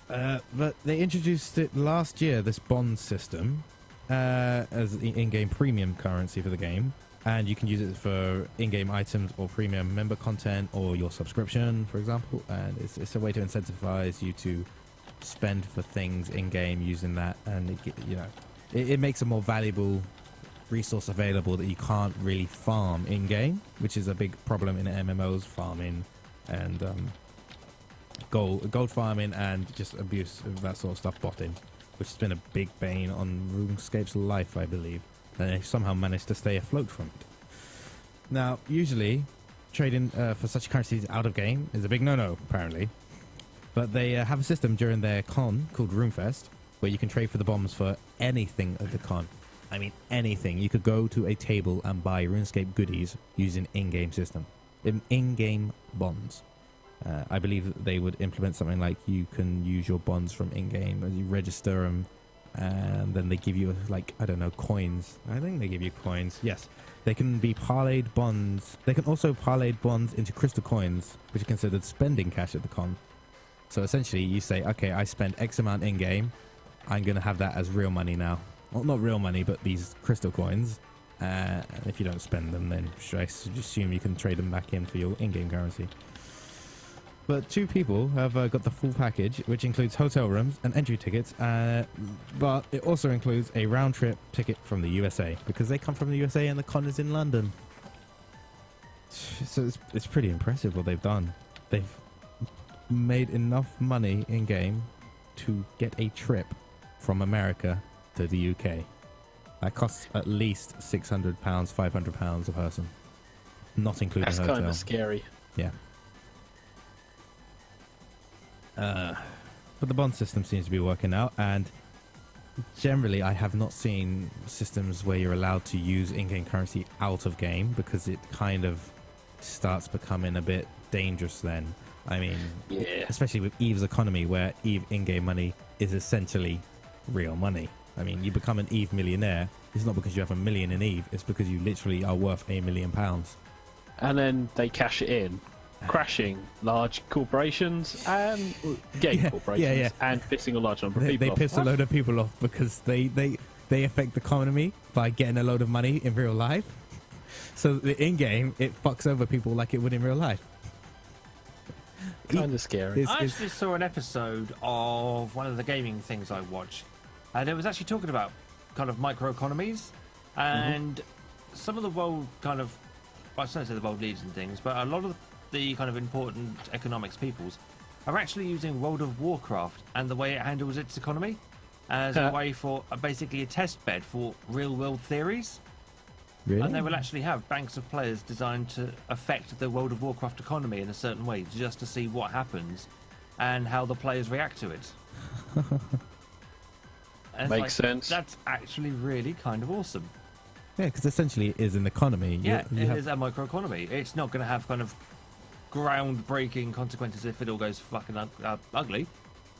But they introduced it last year, this bond system, as the in-game premium currency for the game, and you can use it for in-game items or premium member content or your subscription, for example. And it's a way to incentivize you to spend for things in-game using that, and it makes a more valuable resource available that you can't really farm in-game, which is a big problem in MMOs, farming and gold farming and just abuse of that sort of stuff, botting, which has been a big bane on RuneScape's life, I believe. And they somehow managed to stay afloat from it. Now, usually, trading for such currencies out of game is a big no-no, apparently. But they have a system during their con called RuneFest, where you can trade for the bombs for anything at the con. I mean, anything. You could go to a table and buy RuneScape goodies using in-game system. In-game bonds. I believe that they would implement something like you can use your bonds from in-game as you register them, and then they give you, like, I don't know, coins. I think they give you coins. Yes. They can be parlayed bonds. They can also parlay bonds into crystal coins, which are considered spending cash at the con. So essentially, you say, okay, I spent X amount in-game. I'm going to have that as real money now. Well, not real money, but these crystal coins. And if you don't spend them, then I assume you can trade them back in for your in-game currency. But 2 people have got the full package, which includes hotel rooms and entry tickets, but it also includes a round-trip ticket from the USA, because they come from the USA and the con is in London. So it's pretty impressive what they've done. They've made enough money in-game to get a trip from America to the UK. That costs at least £600, £500 a person, not including That's hotel. kind of scary. Yeah. But the bond system seems to be working out, and generally I have not seen systems where you're allowed to use in-game currency out of game, because it kind of starts becoming a bit dangerous then. I mean, especially with EVE's economy, where EVE in-game money is essentially real money. I mean, you become an EVE millionaire, it's not because you have $1 million in EVE, it's because you literally are worth £1 million. and then they cash it in, crashing large corporations and game corporations and pissing a large number of people They off. piss a load of people off because they affect the economy by getting a load of money in real life. So in game, it fucks over people like it would in real life. Kind of scary. I actually saw an episode of one of the gaming things I watch, and it was actually talking about kind of microeconomies and some of the world kind of, well, I don't say the world leaders and things, but a lot of the kind of important economics peoples are actually using World of Warcraft and the way it handles its economy as a way for basically a test bed for real world theories. Really? And they will actually have banks of players designed to affect the World of Warcraft economy in a certain way, just to see what happens and how the players react to it. And Makes sense. That's actually really kind of awesome. Yeah, because essentially it is an economy. Yeah, it is a microeconomy. It's not going to have kind of groundbreaking consequences if it all goes fucking ugly,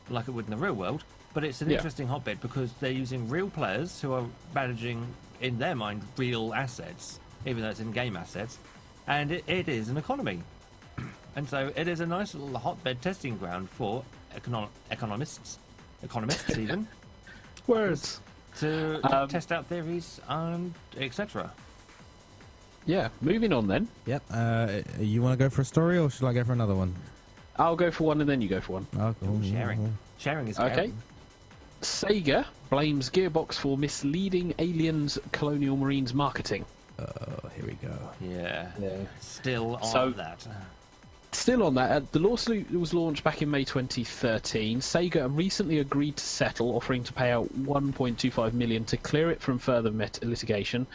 like it would in the real world. But it's an interesting hotbed because they're using real players who are managing, in their mind, real assets, even though it's in-game assets, and it is an economy. And so it is a nice little hotbed testing ground for economists even, Words. to test out theories and etc. Yeah, moving on then. Yep. You want to go for a story or should I go for another one? I'll go for one and then you go for one. Oh, cool. Sharing is Okay. caring. Sega blames Gearbox for misleading Aliens Colonial Marines marketing. Oh, here we go. Yeah. Still on So- that. Still on that, the lawsuit was launched back in May 2013. Sega recently agreed to settle, offering to pay out $1.25 million to clear it from further litigation.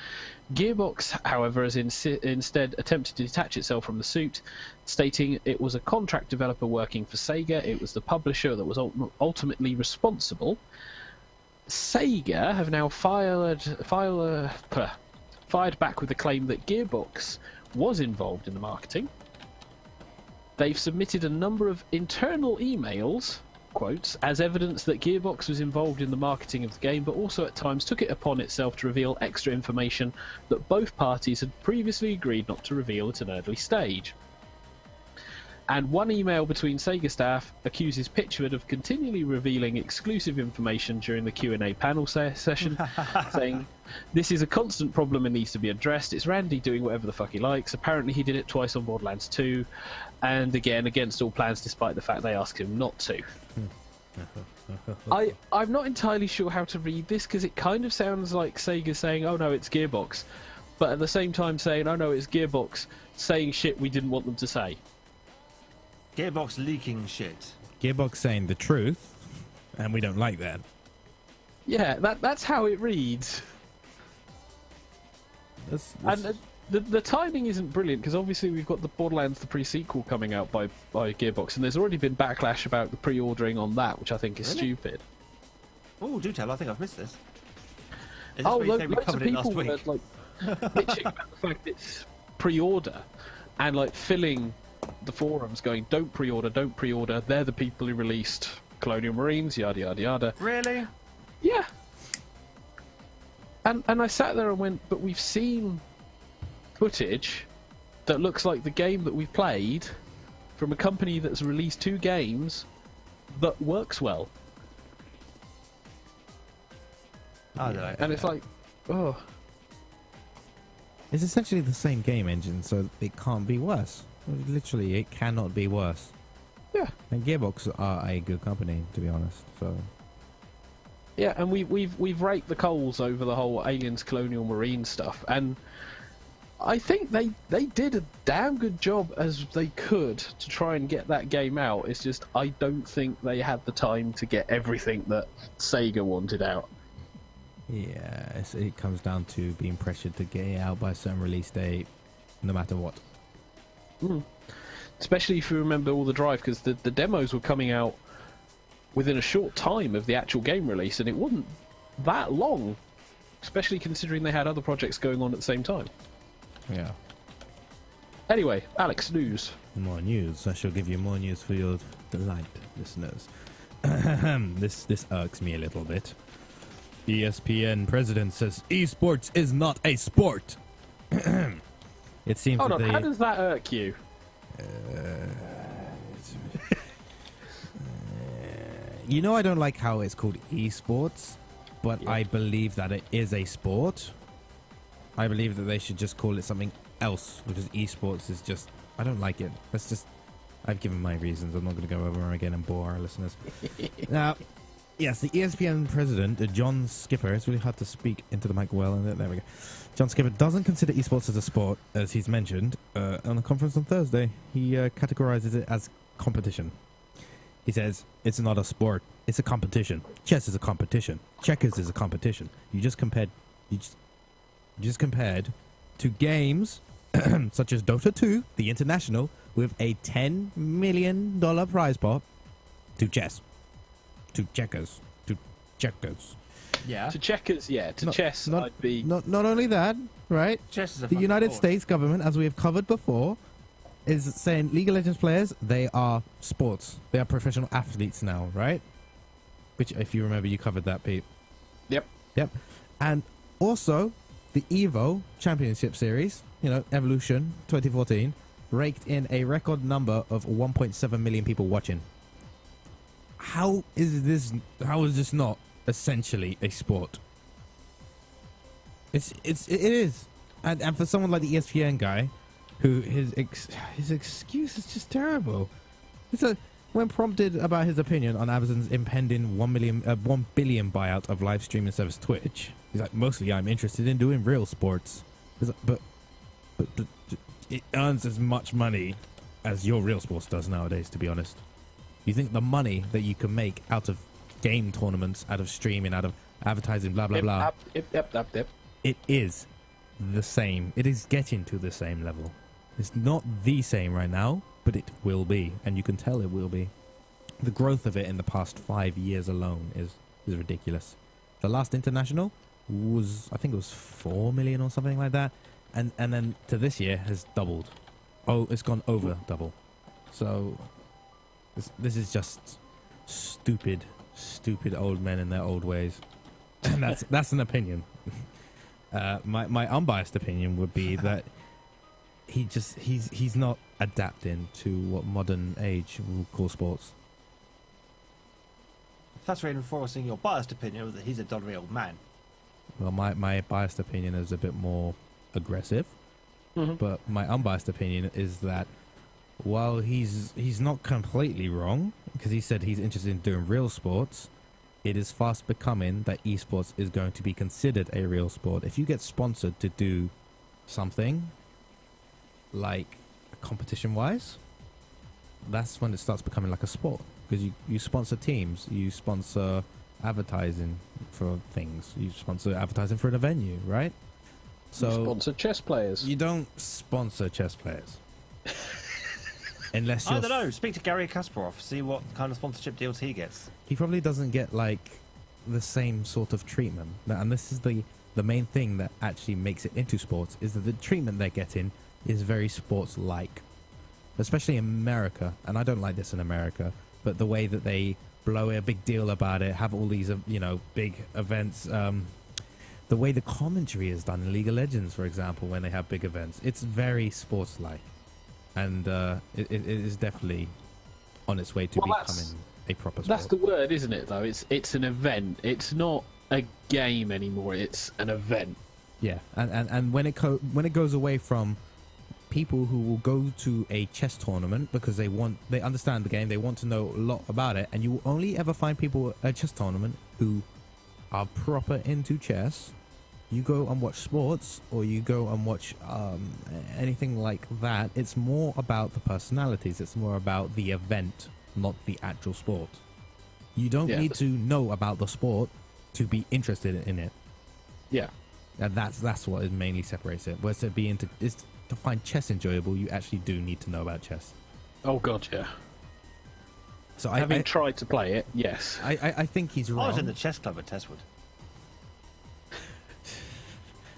Gearbox, however, has instead attempted to detach itself from the suit, stating it was a contract developer working for Sega. It was the publisher that was ultimately responsible. Sega have now fired back with the claim that Gearbox was involved in the marketing. They've submitted a number of internal emails, quotes, as evidence that Gearbox was involved in the marketing of the game, but also at times took it upon itself to reveal extra information that both parties had previously agreed not to reveal at an early stage. And one email between Sega staff accuses Pitchford of continually revealing exclusive information during the Q&A panel session, saying, "This is a constant problem and needs to be addressed. It's Randy doing whatever the fuck he likes. Apparently he did it twice on Borderlands 2, and again against all plans despite the fact they asked him not to." I'm not entirely sure how to read this because it kind of sounds like Sega saying, "Oh no, it's Gearbox," but at the same time saying, "Oh no, it's Gearbox," saying shit we didn't want them to say. Gearbox leaking shit. Gearbox saying the truth, and we don't like that. Yeah, that's how it reads. And the timing isn't brilliant because obviously we've got the Borderlands the pre-sequel coming out by Gearbox, and there's already been backlash about the pre-ordering on that, which I think is stupid. Oh, do tell! I think I've missed this. Is this Oh, where you say we loads of covered it last people week? were bitching about the fact it's pre-order, and like filling the forums going, "Don't pre-order, don't pre-order. They're the people who released Colonial Marines, yada yada yada." Really? Yeah. And I sat there and went, but we've seen footage that looks like the game that we've played from a company that's released 2 games that works well. I don't know. And it's like, oh. It's essentially the same game engine, so it can't be worse. Literally, it cannot be worse. Yeah. And Gearbox are a good company, to be honest. So Yeah, and we've raked the coals over the whole Aliens Colonial Marine stuff, and I think they did a damn good job as they could to try and get that game out. It's just I don't think they had the time to get everything that Sega wanted out. yeah, it comes down to being pressured to get it out by a certain release date, no matter what. Especially if you remember all the drive, because the demos were coming out within a short time of the actual game release, and it wasn't that long, especially considering they had other projects going on at the same time. Yeah. Anyway, Alex, news. More news. I shall give you more news for your delight, listeners. This irks me a little bit. ESPN president says esports is not a sport. It seems Hold that on, they. how does that irk you? You know, I don't like how it's called esports, but Yeah. I believe that it is a sport. I believe that they should just call it something else, because esports is just. I don't like it. That's just. I've given my reasons. I'm not going to go over them again and bore our listeners. Now, yes, the ESPN president, John Skipper. It's really hard to speak into the mic well. And there we go. John Skipper doesn't consider esports as a sport, as he's mentioned on a conference on Thursday. He categorizes it as competition. He says, it's not a sport, it's a competition. Chess is a competition. Checkers is a competition. You just compared to games such as Dota 2, the international, with a $10 million prize pot, to chess. To checkers. To checkers. Yeah. To checkers, yeah. To chess, I'd be... Not only that, right? Chess is a The fun United sport. States government, as we have covered before, is saying League of Legends players, they are sports. They are professional athletes now, right? Which, if you remember, you covered that, Pete. Yep. Yep. And also, the EVO Championship Series, Evolution 2014, raked in a record number of 1.7 million people watching. How is this not essentially a sport? It is. And for someone like the ESPN guy, who his excuse is just terrible. When prompted about his opinion on Amazon's impending 1 billion buyout of live streaming service Twitch, he's like, mostly I'm interested in doing real sports. He's like, but it earns as much money as your real sports does nowadays, to be honest. You think the money that you can make out of game tournaments, out of streaming, out of advertising, blah blah blah, Yep. it is the same. It is getting to the same level. It's not the same right now, but it will be, and you can tell it will be. The growth of it in the past 5 years alone is ridiculous. The last international was, I think it was 4 million or something like that, and then to this year has doubled. Oh, it's gone over double. So this is just stupid old men in their old ways. And that's an opinion. My unbiased opinion would be that he's not adapting to what modern age will call sports. That's reinforcing your biased opinion that he's a doddery old man. Well, my biased opinion is a bit more aggressive, but my unbiased opinion is that while he's not completely wrong, because he said he's interested in doing real sports, it is fast becoming that esports is going to be considered a real sport. If you get sponsored to do something like competition-wise, that's when it starts becoming like a sport, because you sponsor teams, you sponsor advertising for things, you sponsor advertising for a venue, right? So You sponsor chess players. you don't sponsor chess players unless I you're don't know. Speak to Gary Kasparov. See what kind of sponsorship deals he gets. he probably doesn't get like the same sort of treatment. And this is the main thing that actually makes it into sports, is that the treatment they're getting is very sports-like, especially in America. And I don't like this in America, but the way that they blow a big deal about it, have all these big events, the way the commentary is done in League of Legends, for example, when they have big events, it's very sports-like, and it is definitely on its way to becoming a proper sport. That's the word, isn't it? Though it's an event. It's not a game anymore. It's an event. Yeah, and when it goes away from people who will go to a chess tournament because they understand the game, they want to know a lot about it, and you will only ever find people at a chess tournament who are proper into chess. You go and watch sports, or you go and watch anything like that, it's more about the personalities, it's more about the event, not the actual sport. You don't need to know about the sport to be interested in it. Yeah. And that's what it mainly separates it. Whereas to find chess enjoyable, you actually do need to know about chess. Oh god, yeah. So Having tried to play it, yes. I think he's wrong. I was in the chess club at Testwood.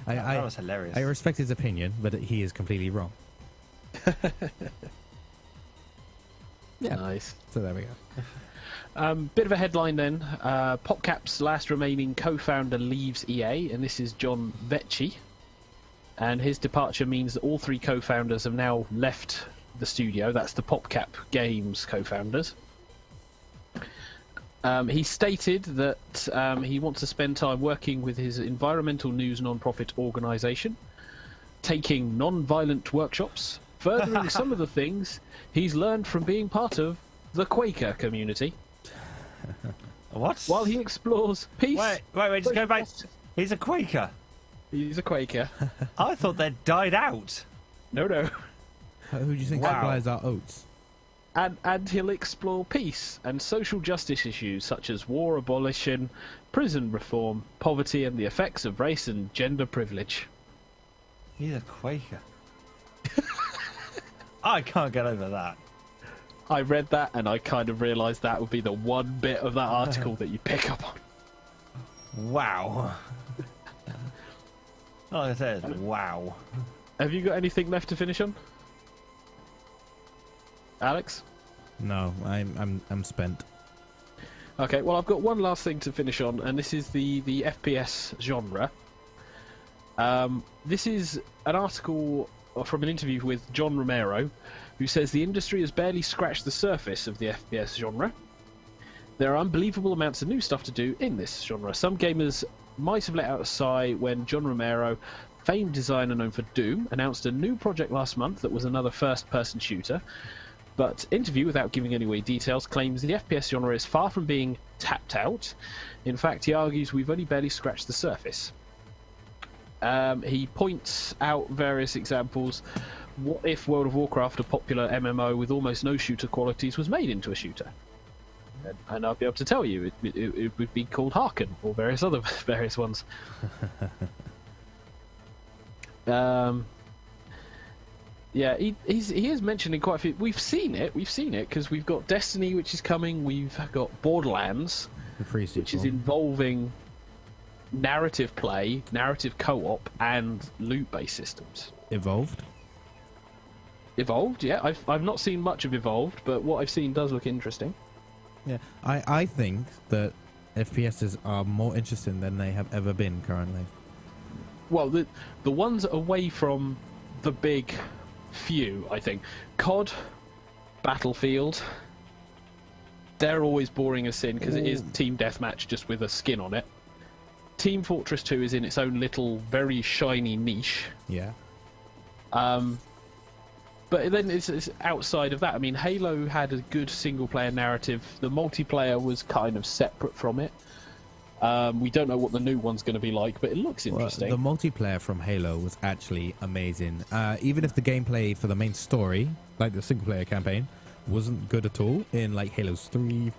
That was hilarious. I respect his opinion, but he is completely wrong. Yeah. Nice. So there we go. Bit of a headline then. PopCap's last remaining co-founder leaves EA, and this is John Vecchi. and his departure means that all three co-founders have now left the studio. That's the PopCap Games co-founders. He stated that he wants to spend time working with his environmental news non-profit organisation, taking non-violent workshops, furthering some of the things he's learned from being part of the Quaker community. What? While he explores peace... Wait, just go back. He's a Quaker. He's a Quaker. I thought they'd died out. No. Who do you think supplies our oats? And he'll explore peace and social justice issues such as war abolition, prison reform, poverty, and the effects of race and gender privilege. He's a Quaker. I can't get over that. I read that and I kind of realised that would be the one bit of that article that you pick up on. Wow. All I said is wow. Have you got anything left to finish on, Alex? No, I'm spent. Okay, well I've got one last thing to finish on, and this is the FPS genre. This is an article from an interview with John Romero, who says the industry has barely scratched the surface of the FPS genre. There are unbelievable amounts of new stuff to do in this genre. Some gamers might have let out a sigh when John Romero, famed designer known for Doom, announced a new project last month that was another first-person shooter. But interview, without giving away details, claims the FPS genre is far from being tapped out. In fact, he argues we've only barely scratched the surface. He points out various examples. What if World of Warcraft, a popular MMO with almost no shooter qualities, was made into a shooter? And I'll be able to tell you, it would be called Harken, or various other various ones. Yeah, he is mentioning quite a few. We've seen it because we've got Destiny, which is coming. We've got Borderlands, which is involving narrative play, narrative co-op, and loot-based systems. Evolved, yeah. I've not seen much of Evolved, but what I've seen does look interesting. Yeah, I think that FPSs are more interesting than they have ever been currently. Well, the ones away from the big few, I think. COD, Battlefield, they're always boring as sin because it is team deathmatch just with a skin on it. Team Fortress 2 is in its own little, very shiny niche. Yeah. But then it's outside of that. I mean, Halo had a good single-player narrative. The multiplayer was kind of separate from it. We don't know what the new one's going to be like, but it looks interesting. The multiplayer from Halo was actually amazing. Even if the gameplay for the main story, like the single-player campaign, wasn't good at all in like Halo's 3,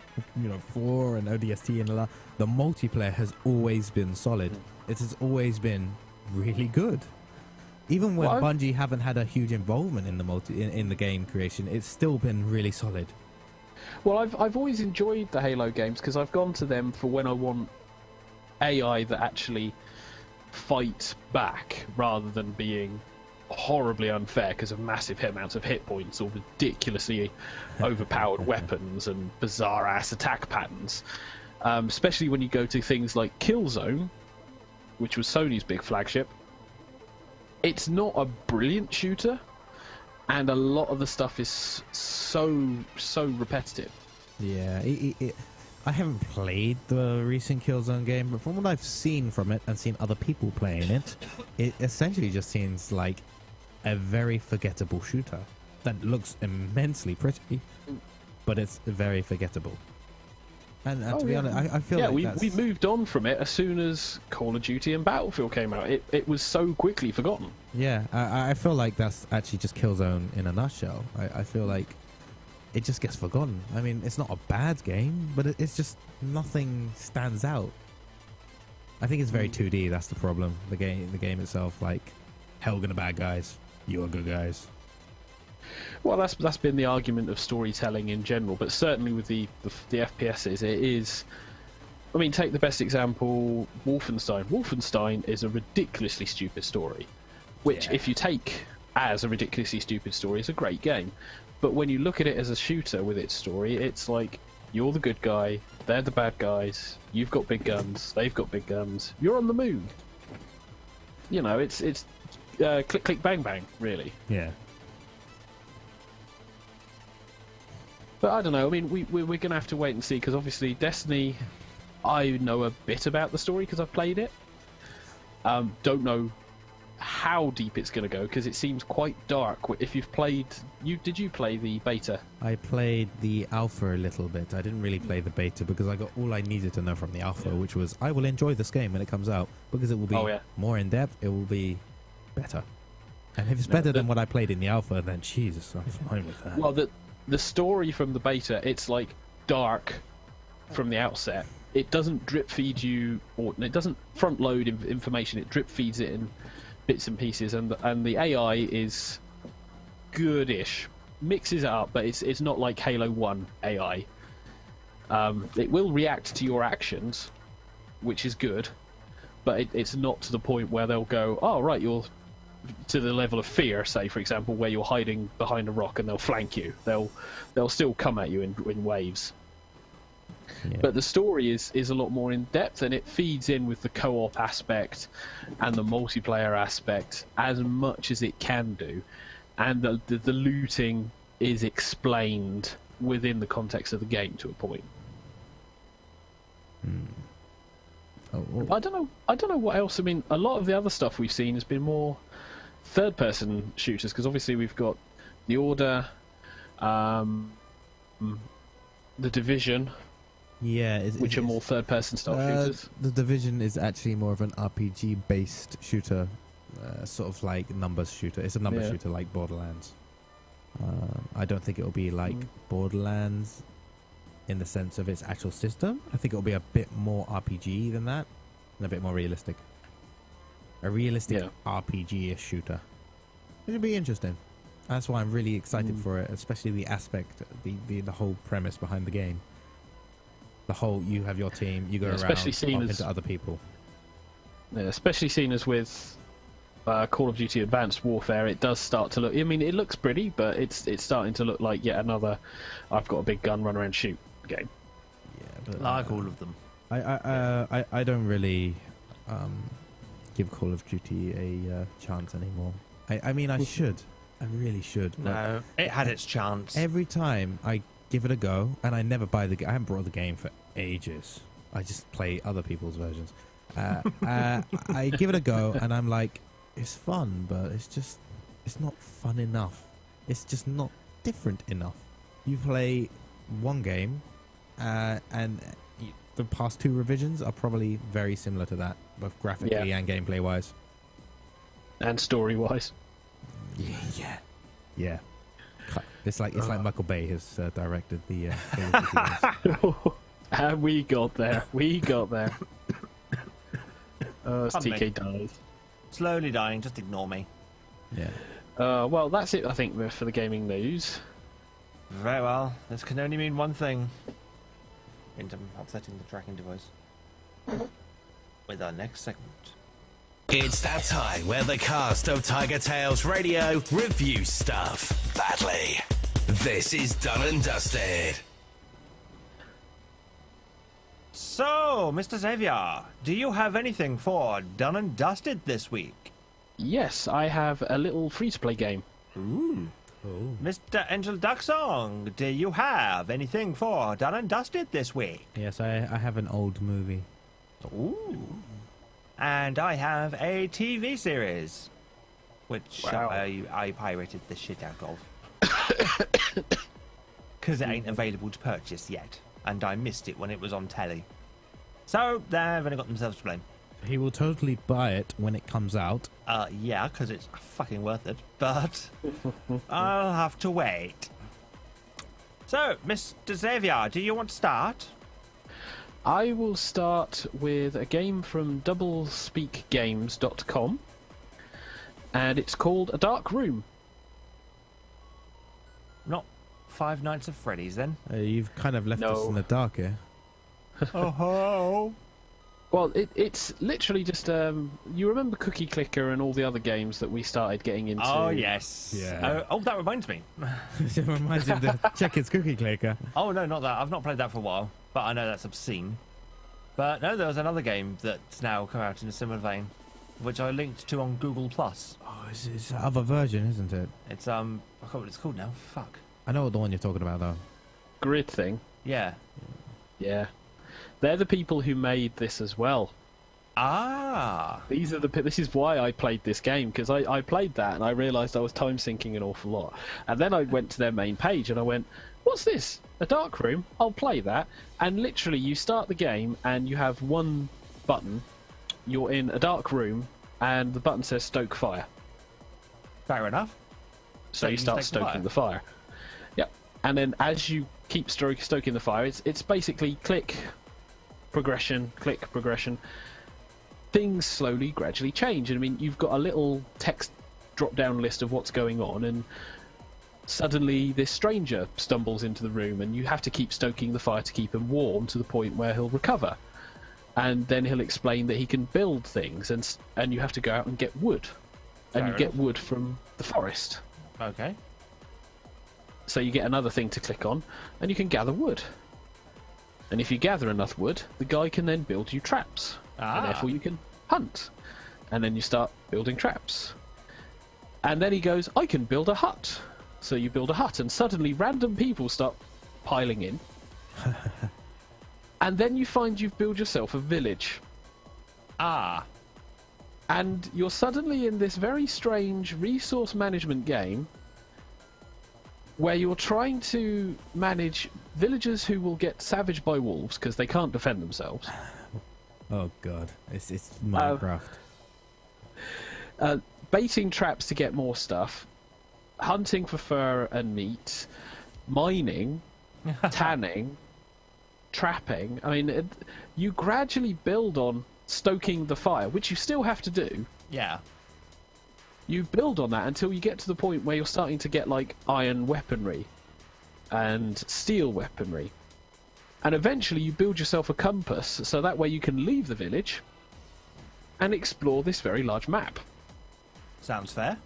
4, and ODST and all that, the multiplayer has always been solid. It has always been really good. Even when Bungie haven't had a huge involvement in the in the game creation, it's still been really solid. Well, I've always enjoyed the Halo games because I've gone to them for when I want AI that actually fights back rather than being horribly unfair because of massive amounts of hit points or ridiculously overpowered weapons and bizarre ass attack patterns. Especially when you go to things like Killzone, which was Sony's big flagship. It's not a brilliant shooter, and a lot of the stuff is so repetitive. Yeah, I haven't played the recent Killzone game, but from what I've seen from it and seen other people playing it, it essentially just seems like a very forgettable shooter that looks immensely pretty, but it's very forgettable. And to be honest, I feel like we moved on from it as soon as Call of Duty and Battlefield came out. It was so quickly forgotten. Yeah, I feel like that's actually just Killzone in a nutshell. I feel like it just gets forgotten. I mean, it's not a bad game, but it's just nothing stands out. I think it's very 2D. That's the problem. The game itself, like, hell gonna bad guys, you're good guys. Well, that's been the argument of storytelling in general, but certainly with the FPSs, it is. I mean, take the best example, Wolfenstein. Wolfenstein is a ridiculously stupid story, which, if you take as a ridiculously stupid story, is a great game. But when you look at it as a shooter with its story, it's like you're the good guy, they're the bad guys. You've got big guns, they've got big guns. You're on the moon. You know, it's click, click, bang, bang, really. Yeah. But I don't know. I mean, we're going to have to wait and see, because obviously Destiny, I know a bit about the story because I've played it. Don't know how deep it's going to go, because it seems quite dark. If you've played... Did you play the beta? I played the alpha a little bit. I didn't really play the beta because I got all I needed to know from the alpha, which was I will enjoy this game when it comes out because it will be more in depth. It will be better. And if it's better than what I played in the alpha, then Jesus, I'm fine with that. Well, the story from the beta, it's like dark from the outset. It doesn't drip feed you, or it doesn't front load information. It drip feeds it in bits and pieces, and the AI is goodish. Mixes it up, but it's not like Halo 1 AI. It will react to your actions, which is good, but it's not to the point where they'll go, oh right, you're to the level of fear, say for example, where you're hiding behind a rock and they'll flank you. They'll still come at you in waves. Yeah. But the story is a lot more in depth, and it feeds in with the co-op aspect and the multiplayer aspect as much as it can do, and the looting is explained within the context of the game to a point. I don't know what else. I mean, a lot of the other stuff we've seen has been more third-person shooters, because obviously we've got the Order, the Division. Yeah, which are more third-person style shooters. The Division is actually more of an RPG-based shooter, sort of like numbers shooter. It's a numbers shooter like Borderlands. I don't think it will be like Borderlands in the sense of its actual system. I think it will be a bit more RPG than that, and a bit more realistic. A realistic RPG-ish shooter. It'll be interesting. That's why I'm really excited for it, especially the aspect, the whole premise behind the game. The whole, you have your team, you go around, bump into other people. Yeah, especially seen as with Call of Duty Advanced Warfare, it does start to look... I mean, it looks pretty, but it's starting to look like yet another I've got a big gun, run around, shoot game. Yeah, but like all of them. I don't really give Call of Duty a chance anymore. I mean, I should. I really should. No, it had its chance. Every time I give it a go, and I never buy the game. I haven't bought the game for ages. I just play other people's versions. I give it a go, and I'm like, it's fun, but it's not fun enough. It's just not different enough. You play one game, and the past two revisions are probably very similar to that, both graphically and gameplay wise, and story wise. Yeah. It's like Michael Bay has directed the. And we got there. It's TK dies. Slowly dying. Just ignore me. Yeah. Well, that's it. I think for the gaming news. Very well. This can only mean one thing. Into upsetting the tracking device. With our next segment. It's that time where the cast of TigerTails Radio reviews stuff badly. This is Done and Dusted. So, Mr. Xavier, do you have anything for Done and Dusted this week? Yes, I have a little free-to-play game. Ooh. Mr. Angel Ducksong, do you have anything for Done and Dusted this week? Yes, I have an old movie. Ooh. And I have a TV series, which I pirated the shit out of. Because it ain't available to purchase yet, and I missed it when it was on telly. So, they've only got themselves to blame. He will totally buy it when it comes out. Yeah, because it's fucking worth it, but I'll have to wait. So, Mr. Xavier, do you want to start? I will start with a game from doublespeakgames.com, and it's called A Dark Room. Not Five Nights at Freddy's, then? You've kind of left us in the dark here. Oh. Well, it's literally just you remember Cookie Clicker and all the other games that we started getting into? Oh yes. Yeah. Oh, that reminds me. It reminds him to check his Cookie Clicker. Oh no, not that. I've not played that for a while, but I know that's obscene. But no, there was another game that's now come out in a similar vein. which I linked to on Google Plus. Oh, it's the other version, isn't it? It's I forgot what it's called now. Fuck. I know the one you're talking about, though. Grid thing. Yeah. Yeah. They're the people who made this as well. Ah. This is why I played this game, because I played that and I realised I was time syncing an awful lot. And then I went to their main page and I went, what's this? A dark room? I'll play that. And literally you start the game and you have one button. You're in a dark room and the button says stoke fire. Fair enough. So you start stoking the fire. Yep. And then as you keep stoking the fire, it's basically click, progression, click, progression. Things slowly, gradually change. I mean, you've got a little text drop-down list of what's going on, and suddenly this stranger stumbles into the room, and you have to keep stoking the fire to keep him warm to the point where he'll recover. And then he'll explain that he can build things, and you have to go out and get wood. And you get wood from the forest. Okay. So you get another thing to click on, and you can gather wood. And if you gather enough wood, the guy can then build you traps. And therefore you can hunt. And then you start building traps. And then he goes, I can build a hut. So you build a hut, and suddenly random people start piling in. And then you find you've built yourself a village. And you're suddenly in this very strange resource management game where you're trying to manage villagers who will get savaged by wolves because they can't defend themselves. Oh god, it's Minecraft. Baiting traps to get more stuff, hunting for fur and meat, mining, tanning, trapping. I mean, you gradually build on stoking the fire, which you still have to do. Yeah. You build on that until you get to the point where you're starting to get like iron weaponry and steel weaponry. And eventually you build yourself a compass, so that way you can leave the village and explore this very large map. Sounds fair.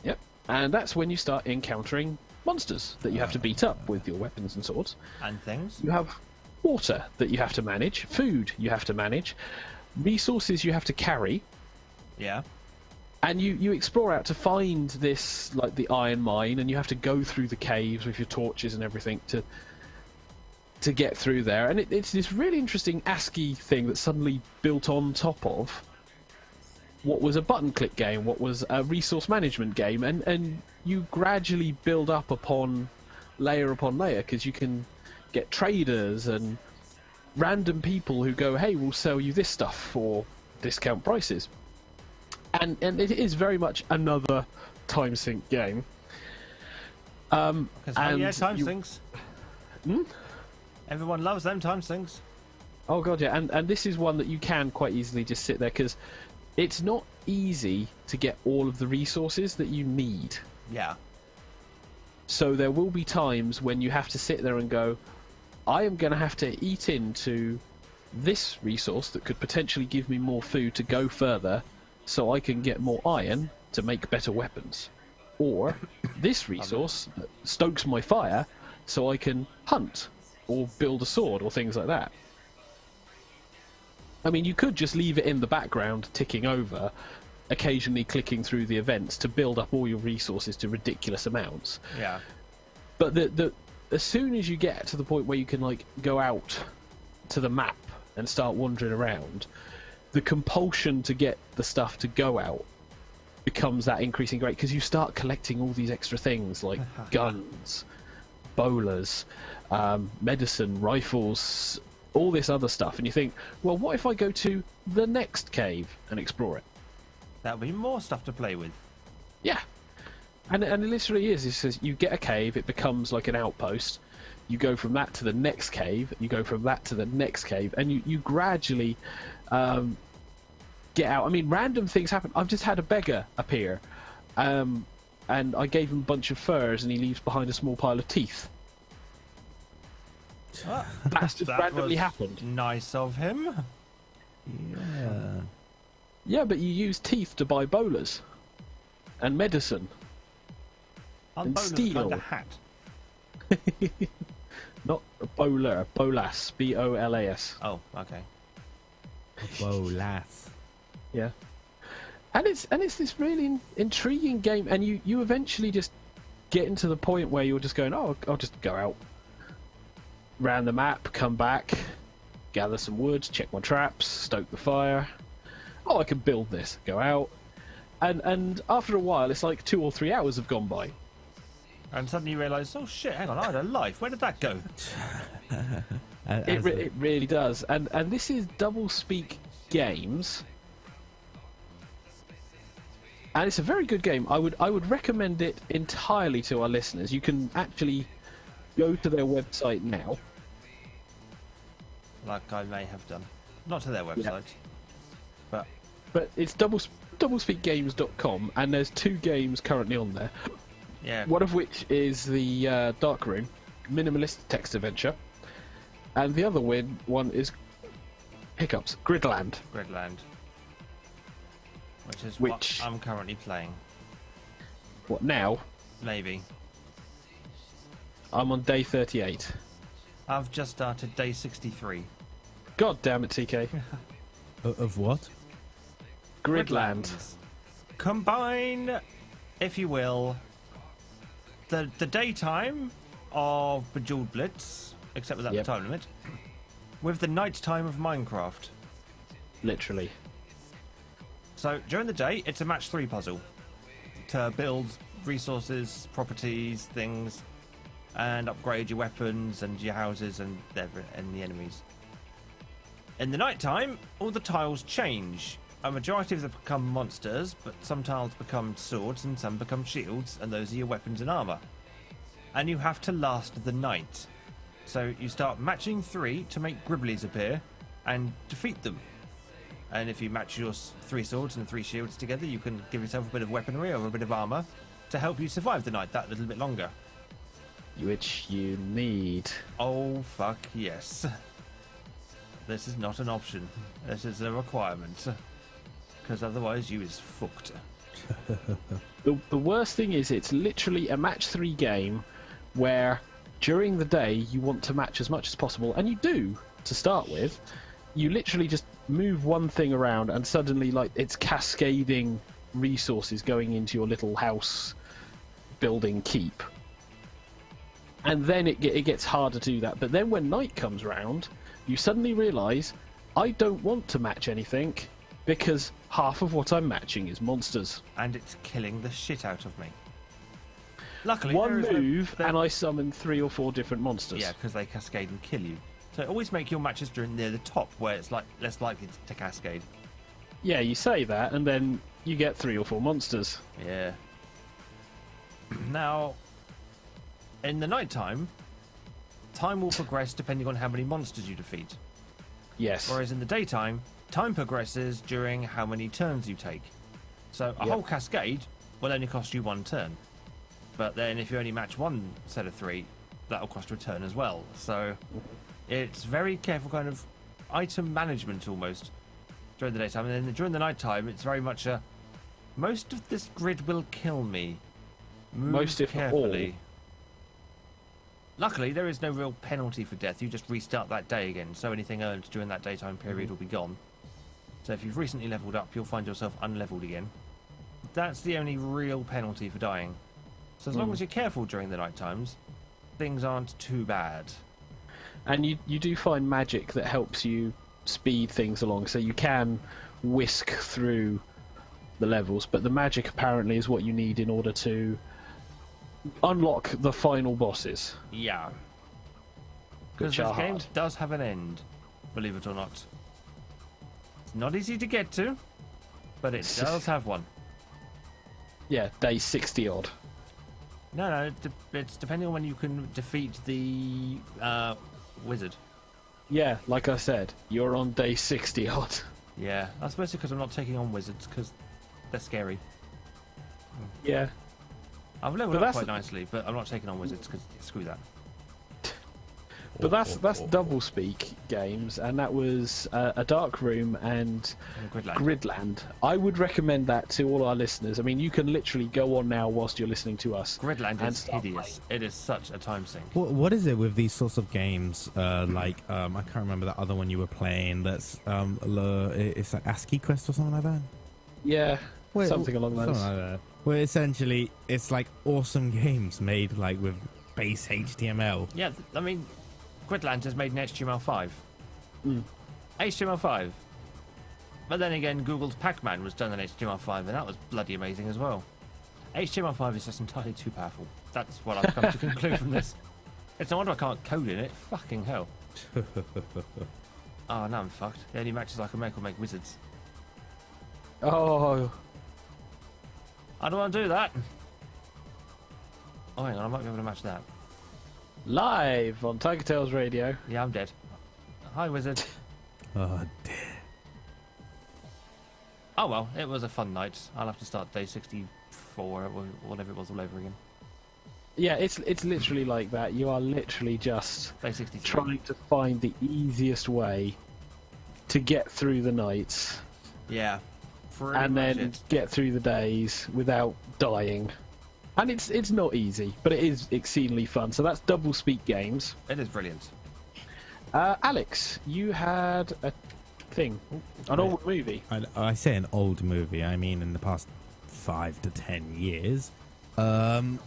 Yep. And that's when you start encountering monsters that you have to beat up with your weapons and swords. And things. You have water that you have to manage, food you have to manage, resources you have to carry. Yeah. And you explore out to find this, like the iron mine, and you have to go through the caves with your torches and everything to get through there. And it's this really interesting ASCII thing that's suddenly built on top of what was a button click game, what was a resource management game, and you gradually build up upon layer, because you can get traders and random people who go, hey, we'll sell you this stuff for discount prices. And it is very much another time sync game. Time syncs. Everyone loves them time syncs. Oh god, yeah, and this is one that you can quite easily just sit there, because it's not easy to get all of the resources that you need. Yeah. So there will be times when you have to sit there and go, I am going to have to eat into this resource that could potentially give me more food to go further, so I can get more iron to make better weapons. Or this resource stokes my fire, so I can hunt or build a sword or things like that. I mean, you could just leave it in the background ticking over, occasionally clicking through the events to build up all your resources to ridiculous amounts. Yeah. But as soon as you get to the point where you can like go out to the map and start wandering around, the compulsion to get the stuff to go out becomes that increasing rate, because you start collecting all these extra things like guns, bowlers, medicine, rifles, all this other stuff, and you think, well, what if I go to the next cave and explore it? That'll be more stuff to play with. Yeah. And it literally is. It says you get a cave, it becomes like an outpost. You go from that to the next cave, you go from that to the next cave, and you gradually get out. I mean, random things happen. I've just had a beggar appear, and I gave him a bunch of furs, and he leaves behind a small pile of teeth. That's just randomly happened. Nice of him. Yeah. Yeah, but you use teeth to buy bowlers and medicine and steel. Kind of hat. Not a bowler, bolas, B-O-L-A-S. Oh, okay. Whoa, lass. Yeah. And it's this really intriguing game, and you eventually just get into the point where you're just going, oh, I'll just go out, round the map, come back, gather some wood, check my traps, stoke the fire. Oh, I can build this. Go out, and after a while, it's like 2 or 3 hours have gone by. And suddenly you realise, oh shit, hang on, I had a life. Where did that go? It really does. And this is Double Speak Games. And it's a very good game. I would recommend it entirely to our listeners. You can actually go to their website now. Like I may have done. Not to their website. But it's doublespeakgames.com, and there's 2 games currently on there. Yeah. One of which is the Dark Room, minimalist text adventure. And the other one is Hiccups, Gridland. Gridland. Which is what I'm currently playing. What, now? Maybe. I'm on day 38. I've just started day 63. God damn it, TK. Of what? Gridland. Combine, if you will, the daytime of Bejeweled Blitz, except without the time limit, with the nighttime of Minecraft. Literally. So during the day, it's a match 3 puzzle to build resources, properties, things, and upgrade your weapons and your houses and the enemies. In the nighttime, all the tiles change. A majority of them become monsters, but some tiles become swords and some become shields, and those are your weapons and armor. And you have to last the night. So you start matching 3 to make Gribblies appear and defeat them. And if you match your 3 swords and 3 shields together, you can give yourself a bit of weaponry or a bit of armor to help you survive the night that little bit longer. Which you need. Oh, fuck yes. This is not an option. This is a requirement. Because otherwise you is fucked. The worst thing is it's literally a match 3 game where during the day you want to match as much as possible, and you do to start with. You literally just move one thing around and suddenly like it's cascading resources going into your little house building keep. And then it gets harder to do that. But then when night comes round, you suddenly realise I don't want to match anything because half of what I'm matching is monsters. And it's killing the shit out of me. Luckily, one move and I summon 3 or 4 different monsters. Yeah, because they cascade and kill you. So always make your matches near the top where it's like less likely to cascade. Yeah, you say that and then you get 3 or 4 monsters. Yeah. Now, in the nighttime, time will progress depending on how many monsters you defeat. Yes. Whereas in the daytime, time progresses during how many turns you take. So a whole cascade will only cost you 1 turn. But then if you only match 1 set of 3, that'll cost you a turn as well. So it's very careful kind of item management almost during the daytime. And then during the nighttime, it's very much a most of this grid will kill me. Move most if carefully. all. Luckily, there is no real penalty for death. You just restart that day again, so anything earned during that daytime period will be gone. So if you've recently leveled up, you'll find yourself unleveled again. That's the only real penalty for dying. So as long as you're careful during the night times, things aren't too bad. And you do find magic that helps you speed things along, so you can whisk through the levels, but the magic apparently is what you need in order to unlock the final bosses. Yeah. Because this game does have an end, believe it or not. It's not easy to get to, but it does have one. Yeah, day 60 odd. No, it's depending on when you can defeat the wizard. Yeah, like I said, you're on day 60 odd. Yeah, that's mostly because I'm not taking on wizards, because they're scary. Yeah. I've leveled up quite nicely, but I'm not taking on wizards, because screw that. But that's Double Speak Games, and that was A Dark Room and Gridland. I would recommend that to all our listeners. I mean, you can literally go on now whilst you're listening to us. Gridland is hideous. It is such a time sink. What is it with these sorts of games? I can't remember that other one you were playing. That's it's like ASCII Quest or something like that. Yeah. Well, Something along those. something like that. Well, essentially, it's like awesome games made like with base HTML. Yeah, I mean, Quidland has made an HTML5. HTML5. But then again, Google's Pac-Man was done in HTML5, and that was bloody amazing as well. HTML5 is just entirely too powerful. That's what I've come to conclude from this. It's no wonder I can't code in it. Fucking hell. Oh, now I'm fucked. The only matches I can make will make wizards. Oh, I don't want to do that. Oh, hang on, I might be able to match that. live on TigerTails Radio. Yeah, I'm dead. Hi, wizard. Oh dear. Oh well, it was a fun night. I'll have to start day 64 or whatever it was all over again. Yeah, it's literally like that. You are literally just Day 63. trying to find the easiest way to get through the nights Yeah. Pretty and much then it. get through the days without dying. And it's not easy, but it is exceedingly fun. So that's Double Speak Games. It is brilliant. Alex, you had a thing, an old movie. I say an old movie. I mean, in the past 5 to 10 years. And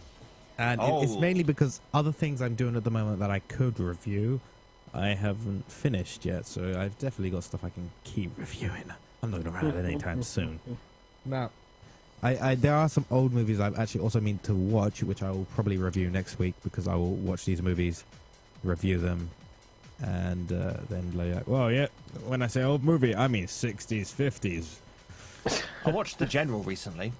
it's Oh. mainly because other things I'm doing at the moment that I could review, I haven't finished yet. So I've definitely got stuff I can keep reviewing. I'm not going to run out anytime soon. Now, there are some old movies I've actually also mean to watch, which I will probably review next week because I will watch these movies, review them, and then like, well, yeah, when I say old movie, I mean 60s, 50s. I watched The General recently.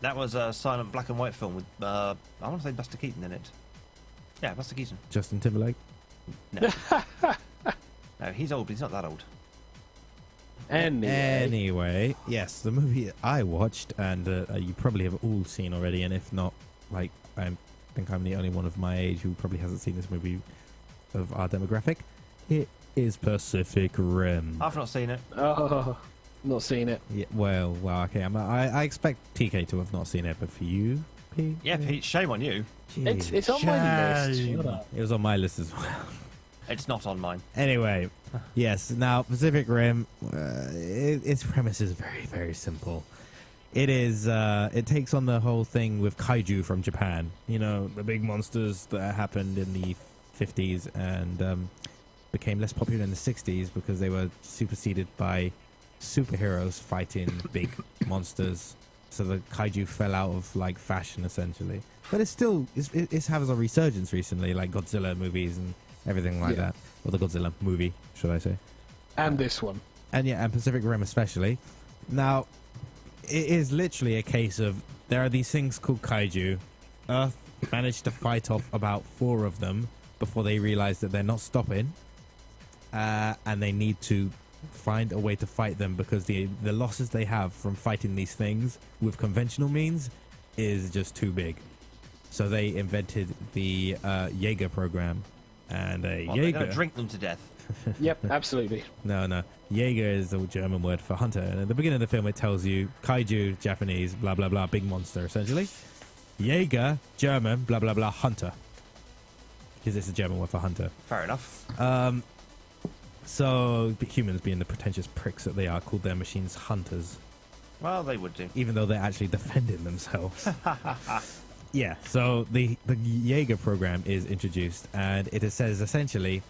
That was a silent black and white film with, I want to say Buster Keaton in it. Yeah, Buster Keaton. Justin Timberlake. No. No, he's old, but he's not that old. Anyway, Yes, the movie I watched, and you probably have all seen already, and if not, like, I think I'm the only one of my age who probably hasn't seen this movie of our demographic. It is Pacific Rim. I've not seen it. oh, not seen it. Yeah, well, okay. I expect TK to have not seen it, but for you, P? Yeah, Pete, shame on you. It's on my list. Shame. Shut up. It was on my list as well. It's not on mine. Anyway, yes. Now, Pacific Rim, its premise is very, very simple. It is. It takes on the whole thing with kaiju from Japan. You know, the big monsters that happened in the 50s and became less popular in the 60s because they were superseded by superheroes fighting big monsters. So the kaiju fell out of like fashion essentially. But it's still it's having a resurgence recently, like Godzilla movies and everything like that, or the Godzilla movie, should I say? And this one. And Pacific Rim especially. Now, it is literally a case of there are these things called kaiju. Earth managed to fight off about 4 of them before they realized that they're not stopping, and they need to find a way to fight them because the losses they have from fighting these things with conventional means is just too big. So they invented the Jaeger program. And a Well, they're Jaeger. going to drink them to death. Yep, absolutely. No. Jaeger is the German word for hunter. And at the beginning of the film, it tells you kaiju, Japanese, blah, blah, blah, big monster, essentially. Jaeger, German, blah, blah, blah, hunter. Because it's a German word for hunter. Fair enough. So humans, being the pretentious pricks that they are, called their machines hunters. Well, they would do. Even though they're actually defending themselves. Yeah, so the Jaeger program is introduced, and it says essentially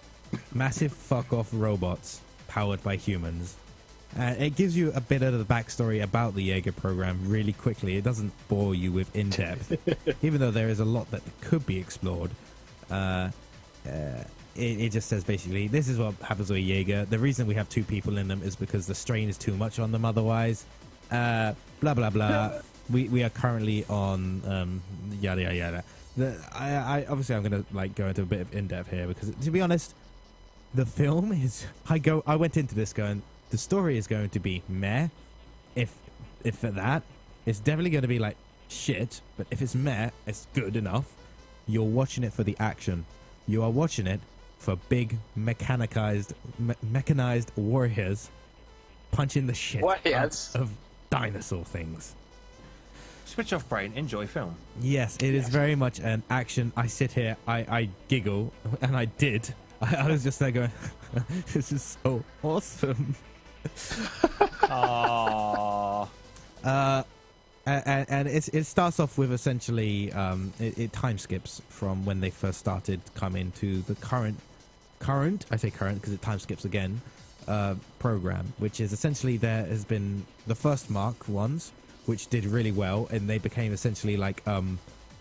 massive fuck-off robots powered by humans. And it gives you a bit of the backstory about the Jaeger program really quickly. It doesn't bore you with in-depth, even though there is a lot that could be explored. It just says basically, this is what happens with Jaeger. The reason we have 2 people in them is because the strain is too much on them otherwise. Blah, blah, blah. We are currently on yada yada yada. I obviously I'm gonna like go into a bit of in depth here because to be honest, the film is. I went into this going the story is going to be meh. If for that, it's definitely going to be like shit. But if it's meh, it's good enough. You're watching it for the action. You are watching it for big mechanized warriors punching the shit out of dinosaur things. Switch off brain, enjoy film. Yes, it is very much an action. I sit here, I giggle, and I did. I was just there going, this is so awesome. Aww. And it starts off with essentially it time skips from when they first started coming to the current I say current because it time skips again program, which is essentially there has been the first Mark ones which did really well, and they became essentially like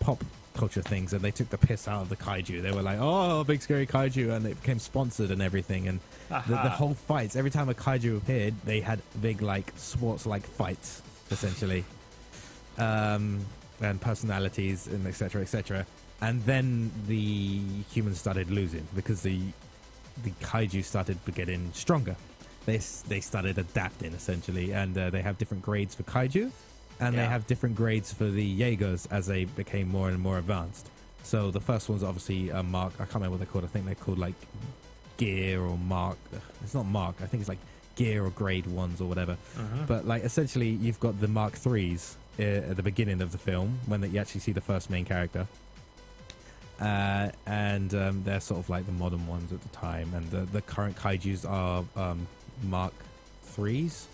pop culture things, and they took the piss out of the kaiju. They were like, oh, big scary kaiju, and it became sponsored and everything, and the whole fights, every time a kaiju appeared they had big like sports like fights essentially, and personalities and etc. And then the humans started losing because the kaiju started getting stronger. They started adapting essentially, and they have different grades for kaiju, and they have different grades for the Jaegers as they became more and more advanced. So the first one's obviously Mark. I can't remember what they're called. I think they're called like Gear or Mark. It's not Mark. I think it's like Gear or Grade ones or whatever. But like essentially, you've got the Mark 3s at the beginning of the film when you actually see the first main character. And they're sort of like the modern ones at the time, and the current kaijus are Mark 3s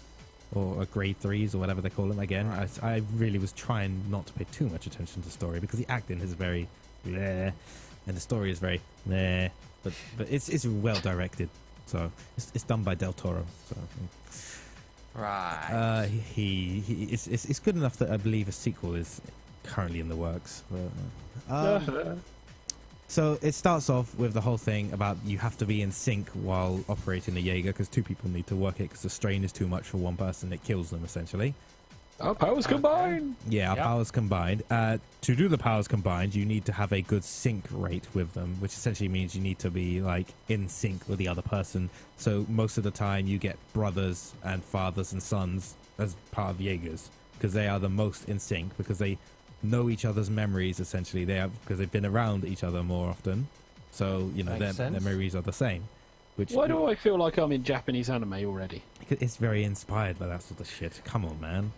or grade 3s or whatever they call them. Again, right. I really was trying not to pay too much attention to the story because the acting is very bleh, and the story is very bleh, but it's well directed, so it's done by Del Toro, so right. It's good enough that I believe a sequel is currently in the works, but, so it starts off with the whole thing about you have to be in sync while operating the Jaeger because two people need to work it because the strain is too much for one person. It kills them essentially. Our powers combined. Yeah, our powers combined. To do the powers combined, you need to have a good sync rate with them, which essentially means you need to be like in sync with the other person. So most of the time you get brothers and fathers and sons as part of Jaegers because they are the most in sync because they know each other's memories essentially. They have because they've been around each other more often, so you know their memories are the same. Why do I feel like I'm in Japanese anime already? It's very inspired by that sort of shit. Come on, man.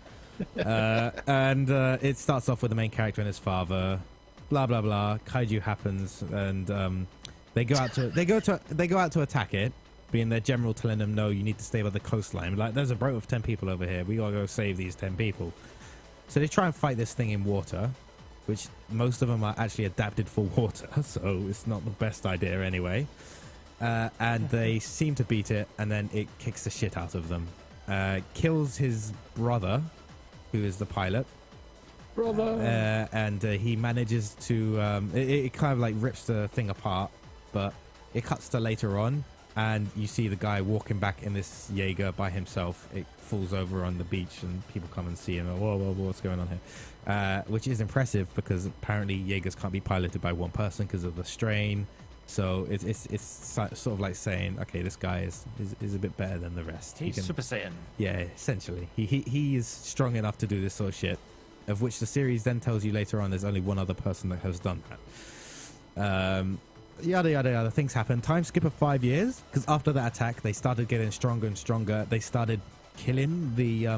And it starts off with the main character and his father. Blah blah blah. Kaiju happens, and they go out to attack it. Being their general telling them, no, you need to stay by the coastline. Like, there's a boat of 10 people over here. We gotta go save these 10 people. So they try and fight this thing in water, which most of them are actually adapted for water, so it's not the best idea anyway. And they seem to beat it, and then it kicks the shit out of them. Kills his brother, who is the pilot. And he manages to... it kind of like rips the thing apart, but it cuts to later on, and you see the guy walking back in this Jaeger by himself. It falls over on the beach, and people come and see him. Whoa, what's going on here? Which is impressive because apparently Jaegers can't be piloted by one person because of the strain. So it's sort of like saying, okay, this guy is a bit better than the rest. He's Super Saiyan. Yeah, essentially. He is strong enough to do this sort of shit, of which the series then tells you later on there's only one other person that has done that. Yada yada yada, things happen. Time skip of 5 years, because after that attack they started getting stronger and stronger. They started killing the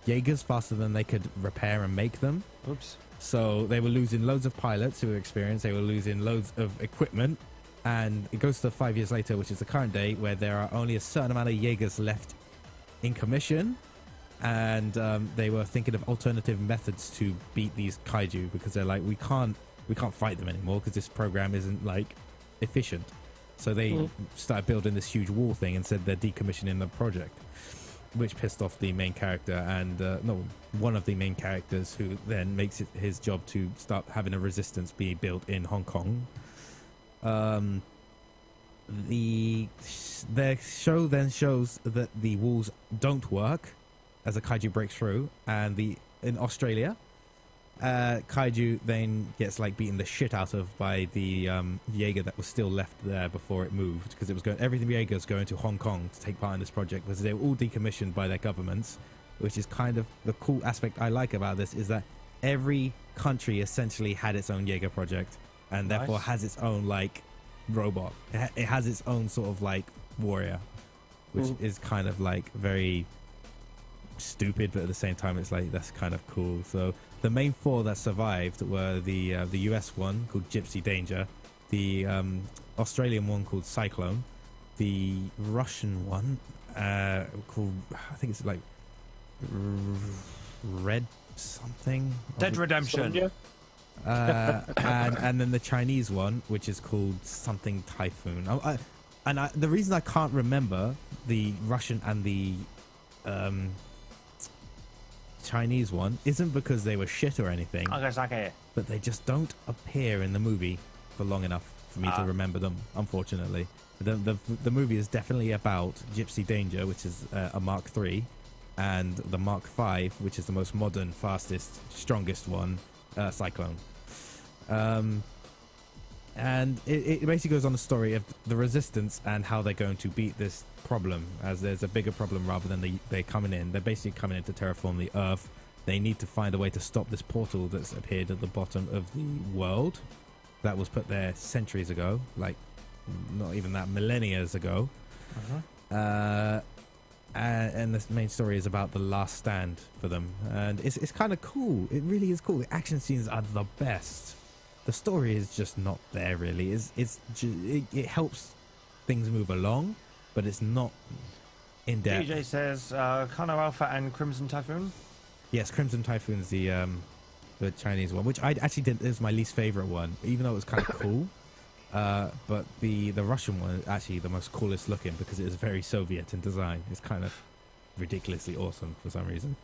Jaegers faster than they could repair and make them. Oops. So they were losing loads of pilots who were experienced. They were losing loads of equipment, and it goes to 5 years later, which is the current day, where there are only a certain amount of Jaegers left in commission, and they were thinking of alternative methods to beat these kaiju because they're like, we can't fight them anymore because this program isn't like efficient. So they started building this huge wall thing and said they're decommissioning the project, which pissed off the main character and one of the main characters, who then makes it his job to start having a resistance be built in Hong Kong. The show then shows that the walls don't work as a kaiju breaks through, and in Australia, kaiju then gets like beaten the shit out of by the Jaeger that was still left there before it moved, because it was going, everything Jaeger's going to Hong Kong to take part in this project because they were all decommissioned by their governments, which is kind of the cool aspect I like about this, is that every country essentially had its own Jaeger project and therefore has its own like robot. It has its own sort of like warrior, which is kind of like very stupid, but at the same time it's like that's kind of cool. So the main four that survived were the US one called Gypsy Danger, the Australian one called Cyclone, the Russian one called, I think it's like Red something. Dead Redemption. Sonja? And then the Chinese one, which is called something Typhoon. The reason I can't remember the Russian and the Chinese one isn't because they were shit or anything, but they just don't appear in the movie for long enough for me to remember them, unfortunately. The movie is definitely about Gypsy Danger, which is a Mark III, and the Mark V, which is the most modern, fastest, strongest one, Cyclone. And it basically goes on the story of the Resistance and how they're going to beat this problem, as there's a bigger problem rather than they're coming in. They're basically coming in to terraform the Earth. They need to find a way to stop this portal that's appeared at the bottom of the world that was put there centuries ago, like not even that, millennia ago. And the main story is about the last stand for them, and it's kind of cool. It really is cool. The action scenes are the best. The story is just not there really. It helps things move along, but it's not in depth. DJ says Kano Alpha and Crimson Typhoon. Yes, Crimson Typhoon is the Chinese one, which I actually did is my least favorite one, even though it was kind of cool. But the Russian one is actually the most coolest looking because it is very Soviet in design. It's kind of ridiculously awesome for some reason.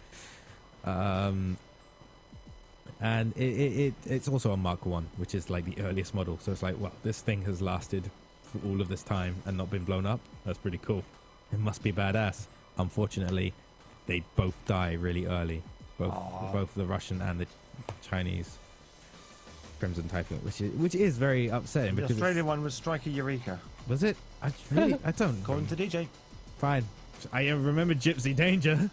And it's also a Mark 1, which is like the earliest model. So it's like, well, this thing has lasted for all of this time and not been blown up. That's pretty cool. It must be badass. Unfortunately, they both die really early. Both the Russian and the Chinese Crimson Typhoon, which is very upsetting. The Because Australian one was Striker Eureka. was it? I don't. According to DJ. Fine. I remember Gypsy Danger.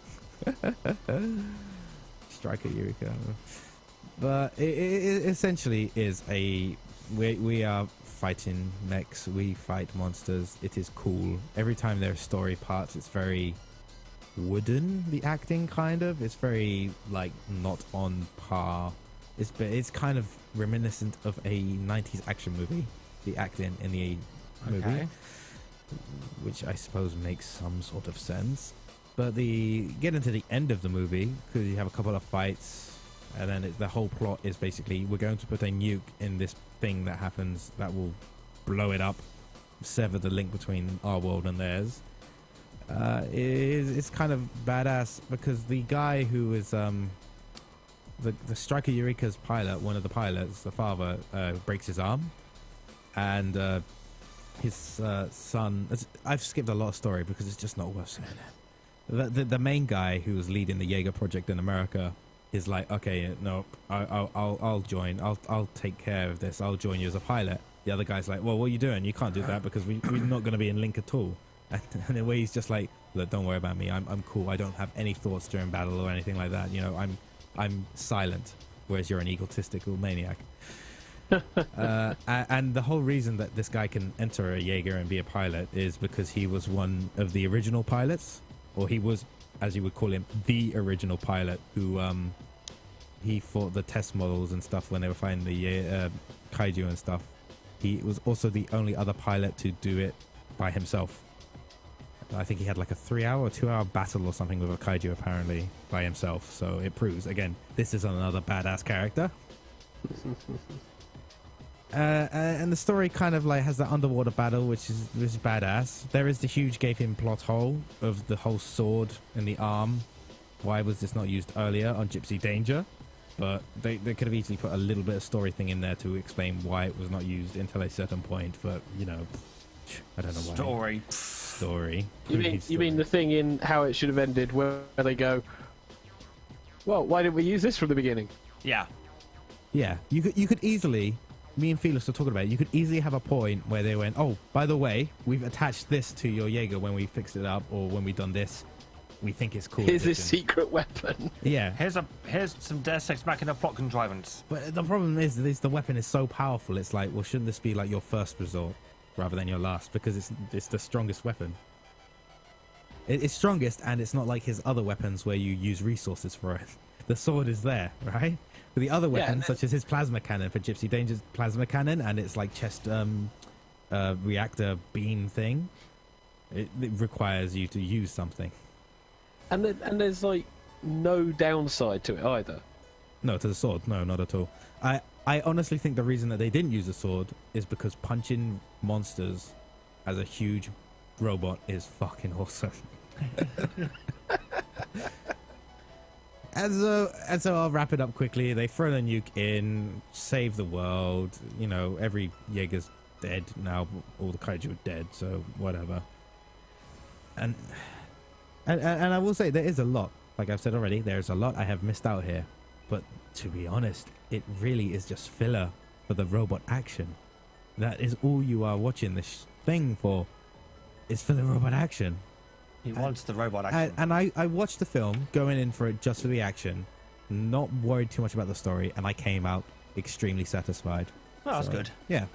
Striker Eureka. But it essentially is we are fighting mechs, we fight monsters. It is cool. Every time there are story parts, it's very wooden, the acting kind of. It's very like not on par. It's kind of reminiscent of a 90s action movie, the acting in the movie, which I suppose makes some sort of sense. But get into the end of the movie, because you have a couple of fights, and then the whole plot is basically we're going to put a nuke in this thing that happens that will blow it up, sever the link between our world and theirs. It's kind of badass because the guy who is the Striker Eureka's pilot, one of the pilots, the father, breaks his arm, and his son. I've skipped a lot of story because it's just not worth saying it. The main guy who was leading the Jaeger project in America is like, okay, no, I'll join. I'll take care of this. I'll join you as a pilot. The other guy's like, well, what are you doing? You can't do that because we're not going to be in link at all. And in a way, he's just like, look, don't worry about me. I'm cool. I don't have any thoughts during battle or anything like that. You know, I'm silent, whereas you're an egotistical maniac. And the whole reason that this guy can enter a Jaeger and be a pilot is because he was one of the original pilots, or he was, as you would call him, the original pilot who he fought the test models and stuff when they were fighting the kaiju and stuff. He was also the only other pilot to do it by himself. I think he had like a 3-hour or 2-hour battle or something with a kaiju apparently by himself. So it proves, again, this is another badass character. And the story kind of like has that underwater battle, which is badass. There is the huge gaping plot hole of the whole sword and the arm. Why was this not used earlier on Gypsy Danger? But they could have easily put a little bit of story thing in there to explain why it was not used until a certain point. But, you know, I don't know why. Story. You mean the thing in how it should have ended where they go, well, why didn't we use this from the beginning? Yeah. Yeah, you could easily, me and Felix were talking about it, you could easily have a point where they went, oh, by the way, we've attached this to your Jaeger when we fixed it up, or when we done this. We think it's cool. Here's this secret weapon. Yeah. Here's some Deus Ex Machina plot contrivance. But the problem is the weapon is so powerful, it's like, well, shouldn't this be like your first resort rather than your last? Because it's the strongest weapon. It's strongest, and it's not like his other weapons where you use resources for it. The sword is there, right? But the other weapons, such as his plasma cannon for Gypsy Danger's plasma cannon, and its like chest reactor beam thing, it requires you to use something. And there's like no downside to it either. No, to the sword. No, not at all. I honestly think the reason that they didn't use the sword is because punching monsters as a huge robot is fucking awesome. And so I'll wrap it up quickly. They throw the nuke in, save the world. You know, every Jaeger's dead now. All the kaiju are dead, so whatever. And I will say there is a lot. Like I've said already, there's a lot I have missed out here. But to be honest, it really is just filler for the robot action. That is all you are watching this thing for. Is for the robot action. He wants the robot action. And I watched the film going in for it just for the action, not worried too much about the story, and I came out extremely satisfied. Well, that's So, good. Yeah.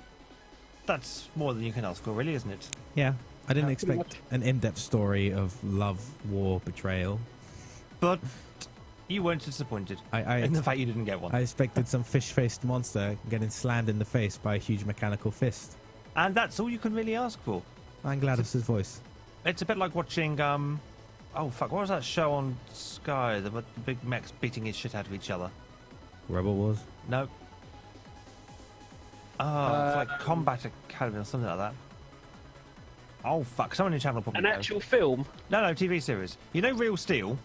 That's more than you can ask for, really, isn't it? Yeah. I didn't pretty expect much. an in-depth story of love, war, betrayal. But you weren't disappointed in the fact you didn't get one. I expected some fish-faced monster getting slammed in the face by a huge mechanical fist. And that's all you can really ask for. I'm glad it's his voice. It's a bit like watching, oh fuck, what was that show on Sky? The big mechs beating his shit out of each other. Rebel Wars? No. Oh, it's like Combat Academy or something like that. Oh fuck, someone in the channel probably An know. actual film? No, TV series. You know Real Steel?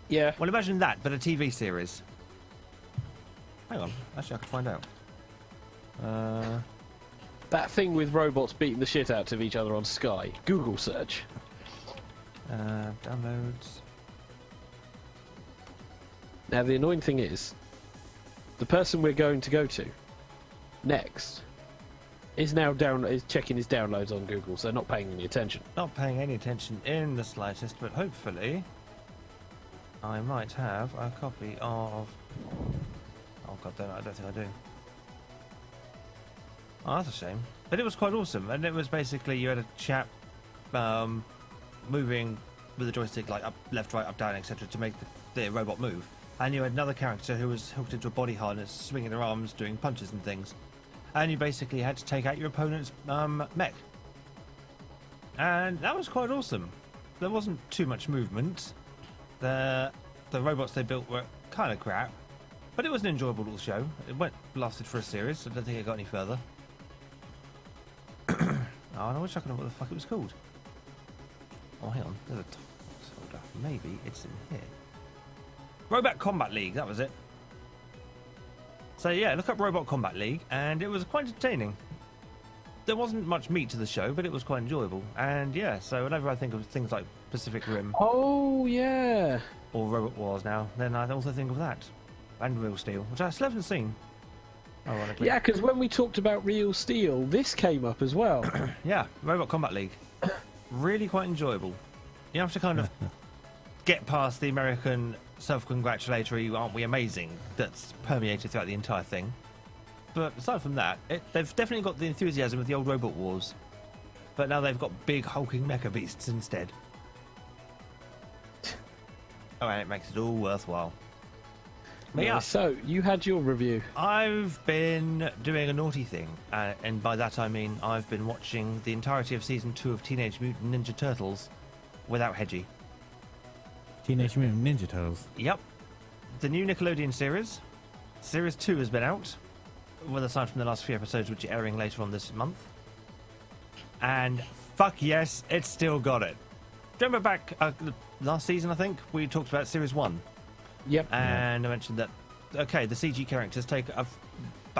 Yeah. Well, imagine that, but a TV series. Hang on, actually I could find out. That thing with robots beating the shit out of each other on Sky. Google search. Downloads. Now the annoying thing is, the person we're going to go to next is now is checking his downloads on Google, so not paying any attention. Not paying any attention in the slightest, but hopefully I might have a copy of... Oh god damn it, I don't think I do. Oh, that's a shame. But it was quite awesome, and it was basically you had a chap moving with the joystick like up, left, right, up, down, etc. to make the robot move. And you had another character who was hooked into a body harness, swinging their arms, doing punches and things. And you basically had to take out your opponent's mech. And that was quite awesome. There wasn't too much movement. The robots they built were kind of crap. But it was an enjoyable little show. It lasted for a series. I don't think it got any further. Oh, and I wish I could know what the fuck it was called. Oh, hang on. There's a folder. Maybe it's in here. Robot Combat League, that was it. So yeah, look up Robot Combat League, and it was quite entertaining. There wasn't much meat to the show, but it was quite enjoyable. And yeah, so whenever I think of things like Pacific Rim Oh yeah. or Robot Wars now, then I also think of that. And Real Steel, which I still haven't seen. Ironically. Yeah, because when we talked about Real Steel, this came up as well. Yeah, Robot Combat League. Really quite enjoyable. You have to kind of get past the American self-congratulatory, aren't we amazing, that's permeated throughout the entire thing. But aside from that, they've definitely got the enthusiasm of the old Robot Wars. But now they've got big hulking mecha beasts instead. Oh, and it makes it all worthwhile. But yeah, So you had your review. I've been doing a naughty thing, and by that I mean I've been watching the entirety of Season 2 of Teenage Mutant Ninja Turtles without Hedgie. Teenage Mutant Ninja Turtles. Yep. The new Nickelodeon series. Series 2 has been out, with aside from the last few episodes which are airing later on this month. And fuck yes, it's still got it. Remember back last season, I think, we talked about Series 1. Yep. And I mentioned that, okay, the CG characters take about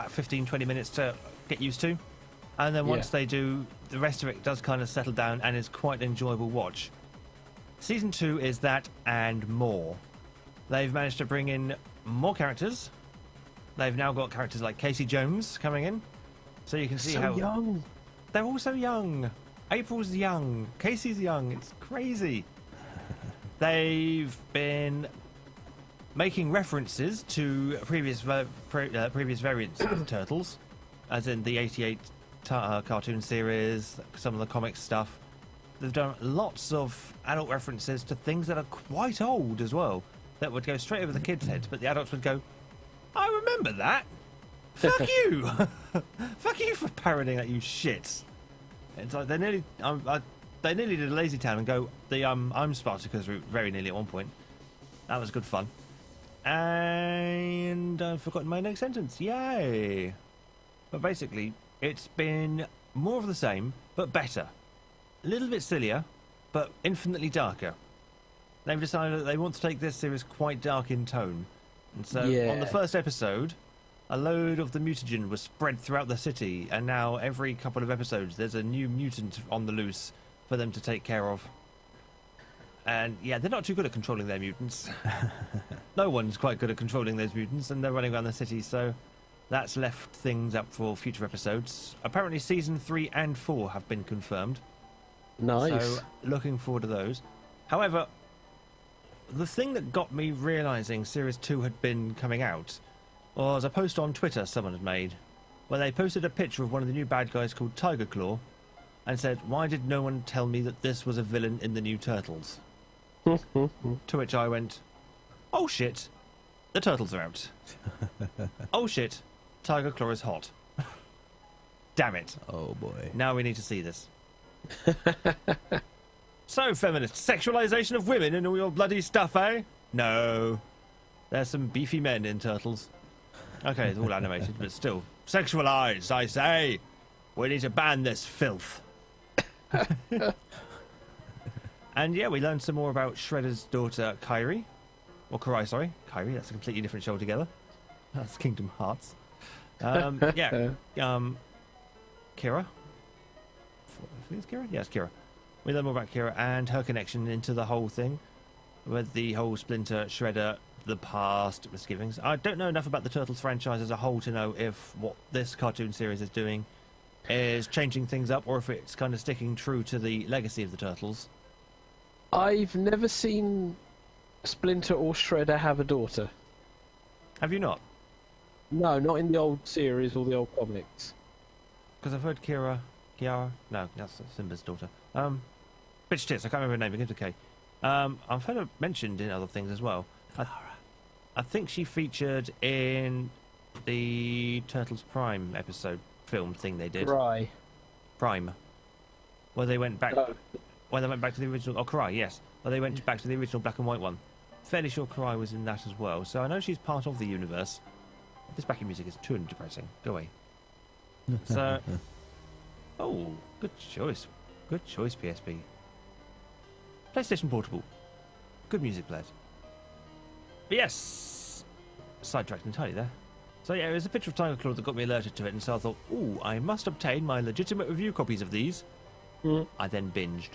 15-20 minutes to get used to. And then once they do, the rest of it does kind of settle down and is quite an enjoyable watch. Season 2 is that and more. They've managed to bring in more characters. They've now got characters like Casey Jones coming in. So you can see how... young. They're all so young. April's young. Casey's young. It's crazy. They've been making references to previous variants of the Turtles, as in the 88 cartoon series, some of the comic stuff. They've done lots of adult references to things that are quite old as well, that would go straight over the kids' heads, but the adults would go, I remember that. Fuck you. Fuck you for parodying that, you shits. It's like they nearly did a Lazy Town and go the I'm Spartacus route very nearly at one point. That was good fun. And I've forgotten my next sentence. Yay! But basically, it's been more of the same, but better. A little bit sillier, but infinitely darker. They've decided that they want to take this series quite dark in tone. And so, on the first episode, a load of the mutagen was spread throughout the city, and now every couple of episodes there's a new mutant on the loose for them to take care of. And yeah, they're not too good at controlling their mutants. No one's quite good at controlling those mutants, and they're running around the city, so that's left things up for future episodes. Apparently season 3 and 4 have been confirmed. Nice. So looking forward to those. However, the thing that got me realising Series 2 had been coming out was a post on Twitter someone had made, where they posted a picture of one of the new bad guys called Tiger Claw, and said, "Why did no one tell me that this was a villain in the new Turtles?" To which I went, "Oh shit, the Turtles are out." "Oh shit, Tiger Claw is hot." Damn it. Oh boy. Now we need to see this. So, feminist, sexualization of women and all your bloody stuff, eh? No. There's some beefy men in Turtles. Okay, it's all animated, but still. Sexualized, I say! We need to ban this filth. And yeah, we learned some more about Shredder's daughter, Kairi. Or Karai, sorry. Kairi, that's a completely different show altogether. That's Kingdom Hearts. Kira. I think it's Kira? Yeah, it's Kira. We learn more about Kira and her connection into the whole thing, with the whole Splinter, Shredder, the past misgivings. I don't know enough about the Turtles franchise as a whole to know if what this cartoon series is doing is changing things up, or if it's kind of sticking true to the legacy of the Turtles. I've never seen Splinter or Shredder have a daughter. Have you not? No, not in the old series or the old comics. Because I've heard Kiara... No, that's Simba's daughter. Bitch Tits, I can't remember her name, begins with K. I've heard her mentioned in other things as well. I think she featured in the Turtles Prime episode film thing they did. Prime. Where they went back... No. When they went back to the original... Oh, Karai, yes. Well, they went back to the original black and white one. Fairly sure Karai was in that as well, so I know she's part of the universe. This backing music is too depressing. Go away. So... Oh, good choice. Good choice, PSP. PlayStation Portable. Good music players. But yes! Sidetracked entirely there. So yeah, it was a picture of Tiger Claw that got me alerted to it, and so I thought, ooh, I must obtain my legitimate review copies of these. I then binged.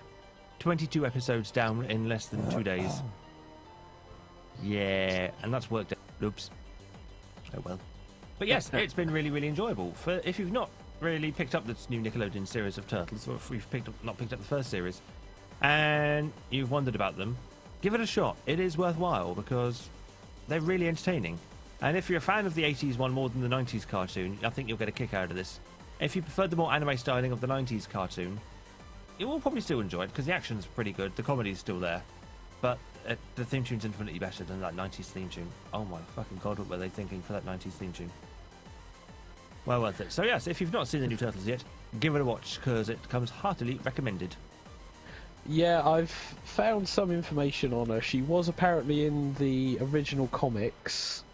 22 episodes down in less than 2 days. Yeah, and that's worked out. Oops. Oh well. But yes, it's been really, really enjoyable. If you've not really picked up this new Nickelodeon series of Turtles, or if you've not picked up the first series, and you've wondered about them, give it a shot. It is worthwhile, because they're really entertaining. And if you're a fan of the 80s one more than the 90s cartoon, I think you'll get a kick out of this. If you prefer the more anime styling of the 90s cartoon, you will probably still enjoy it, because the action's pretty good, the comedy's still there, but the theme tune's infinitely better than that 90s theme tune. Oh my fucking god, what were they thinking for that 90s theme tune? Well worth it. So yes, if you've not seen the new Turtles yet, give it a watch, because it comes heartily recommended. Yeah, I've found some information on her. She was apparently in the original comics,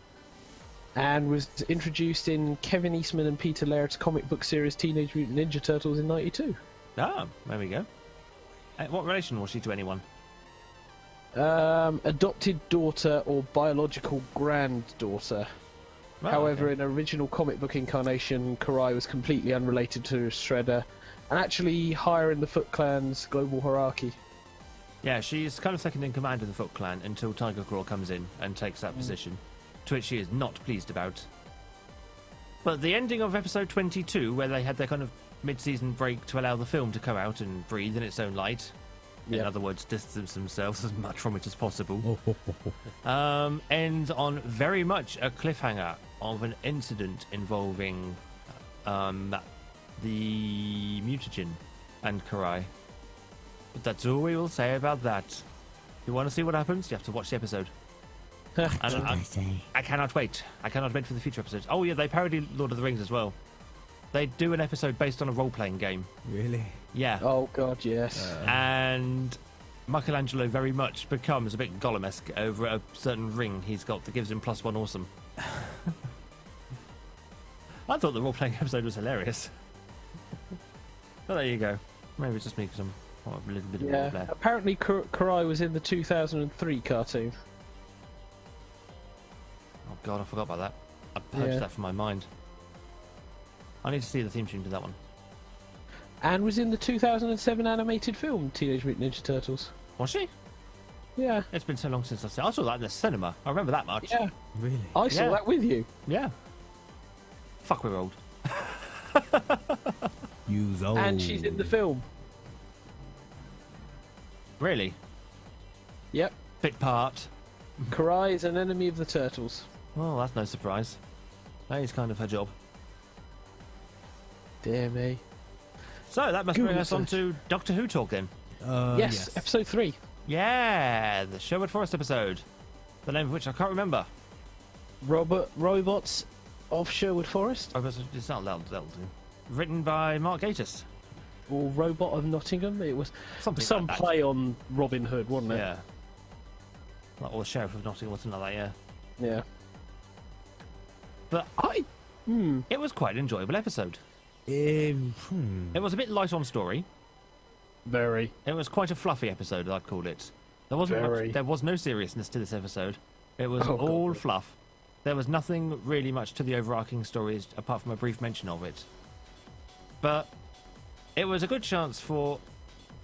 and was introduced in Kevin Eastman and Peter Laird's comic book series Teenage Mutant Ninja Turtles in '92. Ah, there we go. What relation was she to anyone? Adopted daughter or biological granddaughter. Oh, However, okay. in original comic book incarnation, Karai was completely unrelated to Shredder, and actually higher in the Foot Clan's global hierarchy. Yeah, she's kind of second in command of the Foot Clan until Tiger Claw comes in and takes that position, to which she is not pleased about. But the ending of episode 22, where they had their kind of mid-season break to allow the film to come out and breathe in its own light, in other words, distance themselves as much from it as possible, ends on very much a cliffhanger of an incident involving the mutagen and Karai. But that's all we will say about that. If you want to see what happens, you have to watch the episode. And I cannot wait. I cannot wait for the future episodes. Oh yeah, they parody Lord of the Rings as well. They do an episode based on a role-playing game. Really? Yeah. Oh god, yes. And Michelangelo very much becomes a bit Gollum-esque over a certain ring he's got that gives him +1 awesome. I thought the role-playing episode was hilarious. But there you go. Maybe it's just me because I'm a little bit of a Yeah. player. Apparently, Karai was in the 2003 cartoon. Oh god, I forgot about that. I purged that from my mind. I need to see the theme tune to that one. And was in the 2007 animated film Teenage Mutant Ninja Turtles. Was she? Yeah. It's been so long since I saw that in the cinema. I remember that much. Yeah. Really? I saw Yeah. that with you. Yeah. Fuck, we're old. Use old. And she's in the film. Really? Yep. Bit part. Karai is an enemy of the Turtles. Well, that's no surprise. That is kind of her job. Dear me. So that must Google bring us on search. to Doctor Who talking. Yes, episode 3. Yeah, the Sherwood Forest episode. The name of which I can't remember. Robots of Sherwood Forest, Oh, but it's not that'll do. Written by Mark Gatiss. or Robot of Nottingham. It was Something some like that. play on Robin Hood, wasn't it? Yeah. Like, or Sheriff of Nottingham, or something like that, yeah. Yeah. But I. it was quite an enjoyable episode. It It was a bit light on story. Very. It was quite a fluffy episode, I'd call it. There wasn't much, Very. there was no seriousness to this episode. It was Oh, God, all no. fluff. There was nothing really much to the overarching story apart from a brief mention of it. But it was a good chance for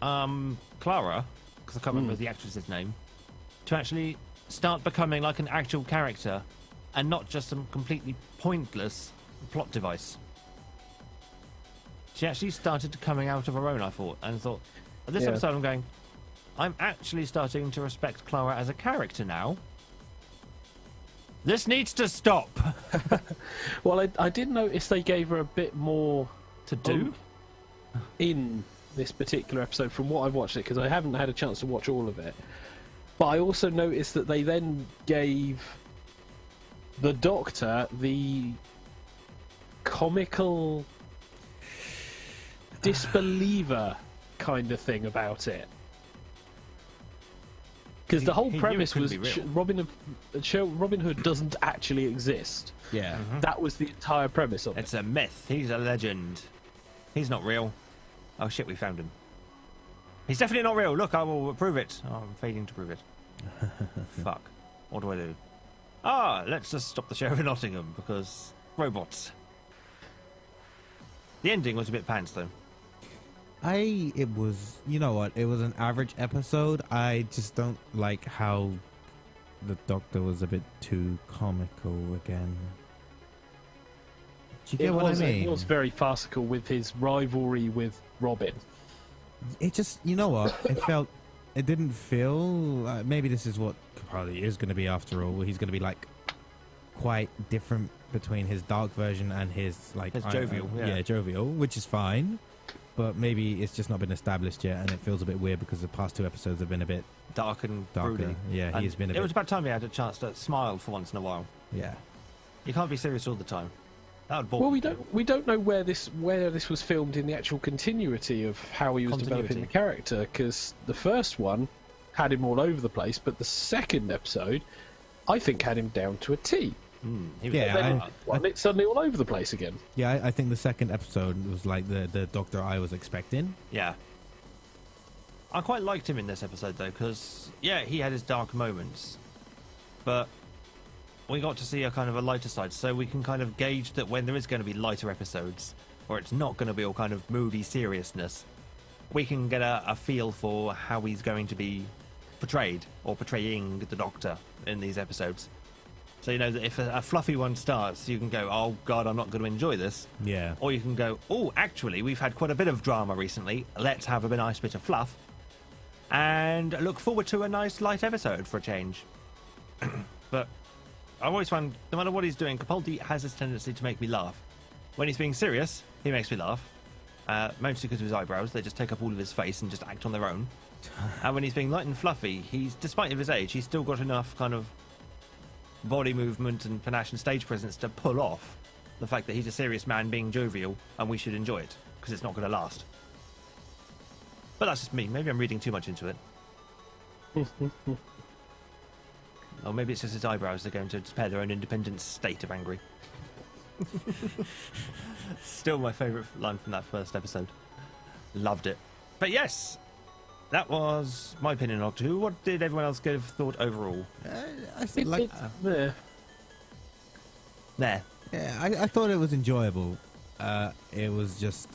Clara, because I can't remember the actress's name, to actually start becoming like an actual character and not just some completely pointless plot device. She actually started coming out of her own, I thought, and thought, this Yeah. episode I'm going, I'm actually starting to respect Clara as a character now. This needs to stop. Well, I did notice they gave her a bit more To do? in this particular episode from what I've watched it, because I haven't had a chance to watch all of it. But I also noticed that they then gave the Doctor the comical disbeliever kind of thing about it. Because the whole he knew it premise couldn't was be real. Robin Hood doesn't actually exist. yeah. That was the entire premise of it. It's a myth. He's a legend. He's not real. Oh shit, we found him. He's definitely not real. Look, I will prove it. Oh, I'm failing to prove it. Fuck. What do I do? Let's just stop the show in Nottingham because robots. The ending was a bit pants though. It was, you know what, it was an average episode. I just don't like how the Doctor was a bit too comical again. Do you get what I mean? It was very farcical with his rivalry with Robin. It just, you know what, it didn't feel, maybe this is what Capaldi is going to be after all. He's going to be like quite different between his dark version and his like His jovial, yeah. jovial, which is fine. But maybe it's just not been established yet, and it feels a bit weird because the past 2 episodes have been a bit Dark and darker. broody. Yeah, And he's been a it bit. was about time he had a chance to smile for once in a while. Yeah. You can't be serious all the time. That would bore Well, me. we don't know where this was filmed in the actual continuity of how he was developing the character, because the first one had him all over the place, but the second episode, I think, had him down to a T. He was Yeah, Then it's suddenly all over the place again. Yeah, I think the second episode was like the Doctor I was expecting. Yeah. I quite liked him in this episode, though, because, yeah, he had his dark moments. But we got to see a kind of a lighter side, so we can kind of gauge that when there is going to be lighter episodes, or it's not going to be all kind of moody seriousness, we can get a feel for how he's going to be portrayed, or portraying the Doctor in these episodes. So, you know, that if a fluffy one starts, you can go, oh, God, I'm not going to enjoy this. Yeah. Or you can go, oh, actually, we've had quite a bit of drama recently. Let's have a nice bit of fluff. And look forward to a nice light episode for a change. But I've always found, no matter what he's doing, Capaldi has this tendency to make me laugh. When he's being serious, he makes me laugh. Mostly because of his eyebrows. They just take up all of his face and just act on their own. And when he's being light and fluffy, despite of his age, he's still got enough kind of body movement and panache and stage presence to pull off the fact that he's a serious man being jovial and we should enjoy it because it's not going to last. But that's just me. Maybe I'm reading too much into it. Or maybe it's just his eyebrows are going to display their own independent state of angry. Still my favourite line from that first episode. Loved it. But yes, that was my opinion on Doctor Who. What did everyone else give thought overall? I think like Yeah. There. yeah, I thought it was enjoyable. It was just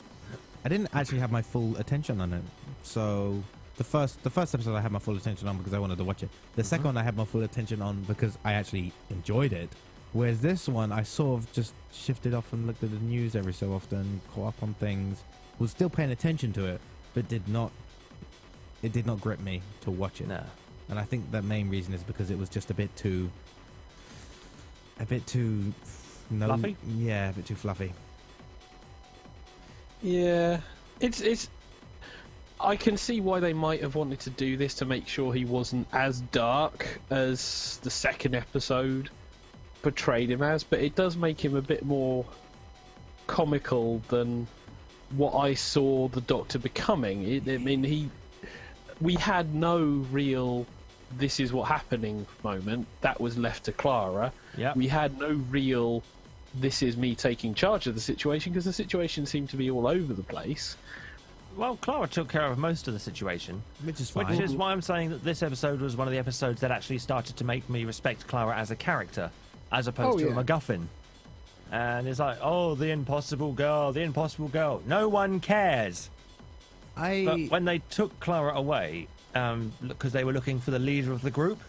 I didn't actually have my full attention on it. So the first episode I had my full attention on because I wanted to watch it. The second one I had my full attention on because I actually enjoyed it. Whereas this one I sort of just shifted off and looked at the news every so often, caught up on things, was still paying attention to it, but it did not grip me to watch it. No. And I think the main reason is because it was just a bit too Fluffy? Yeah, a bit too fluffy. Yeah, it's. I can see why they might have wanted to do this to make sure he wasn't as dark as the second episode portrayed him as, but it does make him a bit more comical than what I saw the Doctor becoming. We had no real "this is what happening" moment. That was left to Clara. Yeah. We had no real "this is me taking charge of the situation" because the situation seemed to be all over the place. Well, Clara took care of most of the situation. Which is fine. Which is why I'm saying that this episode was one of the episodes that actually started to make me respect Clara as a character, as opposed to a MacGuffin. And it's like, oh, the impossible girl, the impossible girl. No one cares. But when they took Clara away, because they were looking for the leader of the group,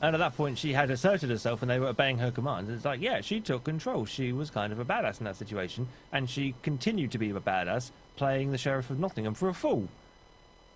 and at that point she had asserted herself and they were obeying her commands. It's like, yeah, she took control. She was kind of a badass in that situation, and she continued to be a badass, playing the Sheriff of Nottingham for a fool.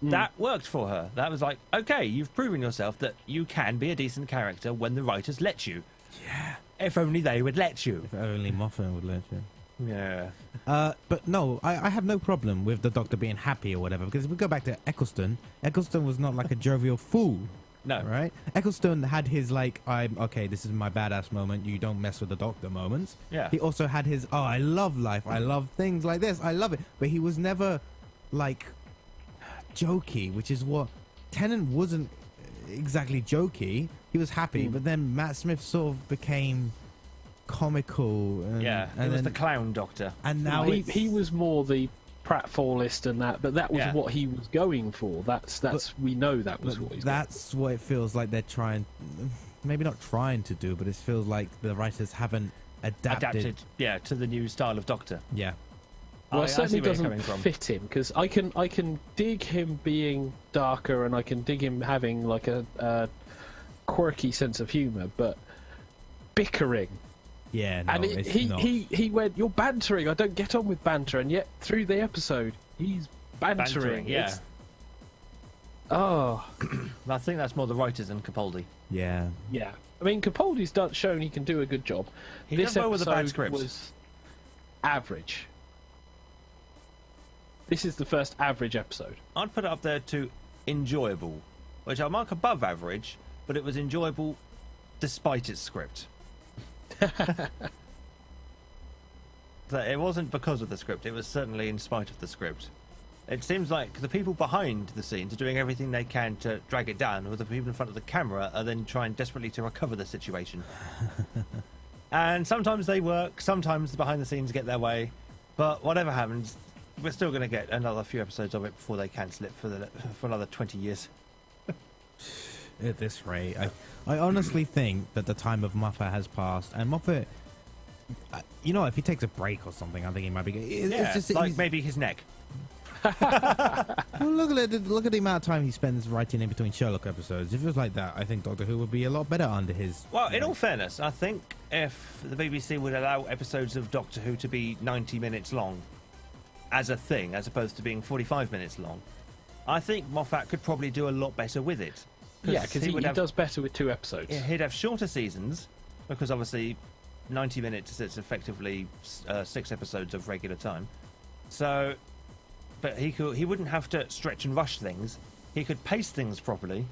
That worked for her. That was like, okay, you've proven yourself that you can be a decent character when the writers let you. Yeah. If only they would let you. If only Moffat would let you. Yeah. But no, I have no problem with the Doctor being happy or whatever, because if we go back to Eccleston was not like a jovial fool. No. Right? Eccleston had his, like, this is my badass moment, you don't mess with the Doctor moments. Yeah. He also had his, I love life, I love things like this, I love it. But he was never, like, jokey, which is what... Tennant wasn't exactly jokey. He was happy, but then Matt Smith sort of became comical. And, Yeah, he was the clown Doctor. And now he was more the pratfallist and that, but that was what he was going for. We know that was what he's that's what it feels like they're trying, maybe not trying to do, but it feels like the writers haven't adapted to the new style of Doctor. Yeah. Well, it certainly where you're doesn't coming from. fit him, because I can dig him being darker and I can dig him having like a quirky sense of humour, but bickering. Yeah, no, And he went, "You're bantering. I don't get on with banter." And yet, through the episode, he's bantering. Yeah. Oh, I think that's more the writers than Capaldi. Yeah. yeah. I mean, Capaldi's shown he can do a good job. He This does well with the bad episode scripts. was average. This is the first average episode. I'd put it up there to enjoyable, which I'll mark above average, but it was enjoyable despite its script. So it wasn't because of the script, it was certainly in spite of the script. It seems like the people behind the scenes are doing everything they can to drag it down, while the people in front of the camera are then trying desperately to recover the situation. And sometimes they work, sometimes the behind the scenes get their way, but whatever happens, we're still going to get another few episodes of it before they cancel it for another 20 years. At this rate, I honestly think that the time of Moffat has passed, and Moffat, you know, if he takes a break or something, I think he might be. It's just like maybe his neck. Well, look at the amount of time he spends writing in between Sherlock episodes. If it was like that, I think Doctor Who would be a lot better under his. Well, in all fairness, I think if the BBC would allow episodes of Doctor Who to be 90 minutes long as a thing, as opposed to being 45 minutes long, I think Moffat could probably do a lot better with it. Yeah, because he does better with 2 episodes. Yeah, he'd have shorter seasons, because obviously 90 minutes is effectively 6 episodes of regular time. So, but he wouldn't have to stretch and rush things. He could pace things properly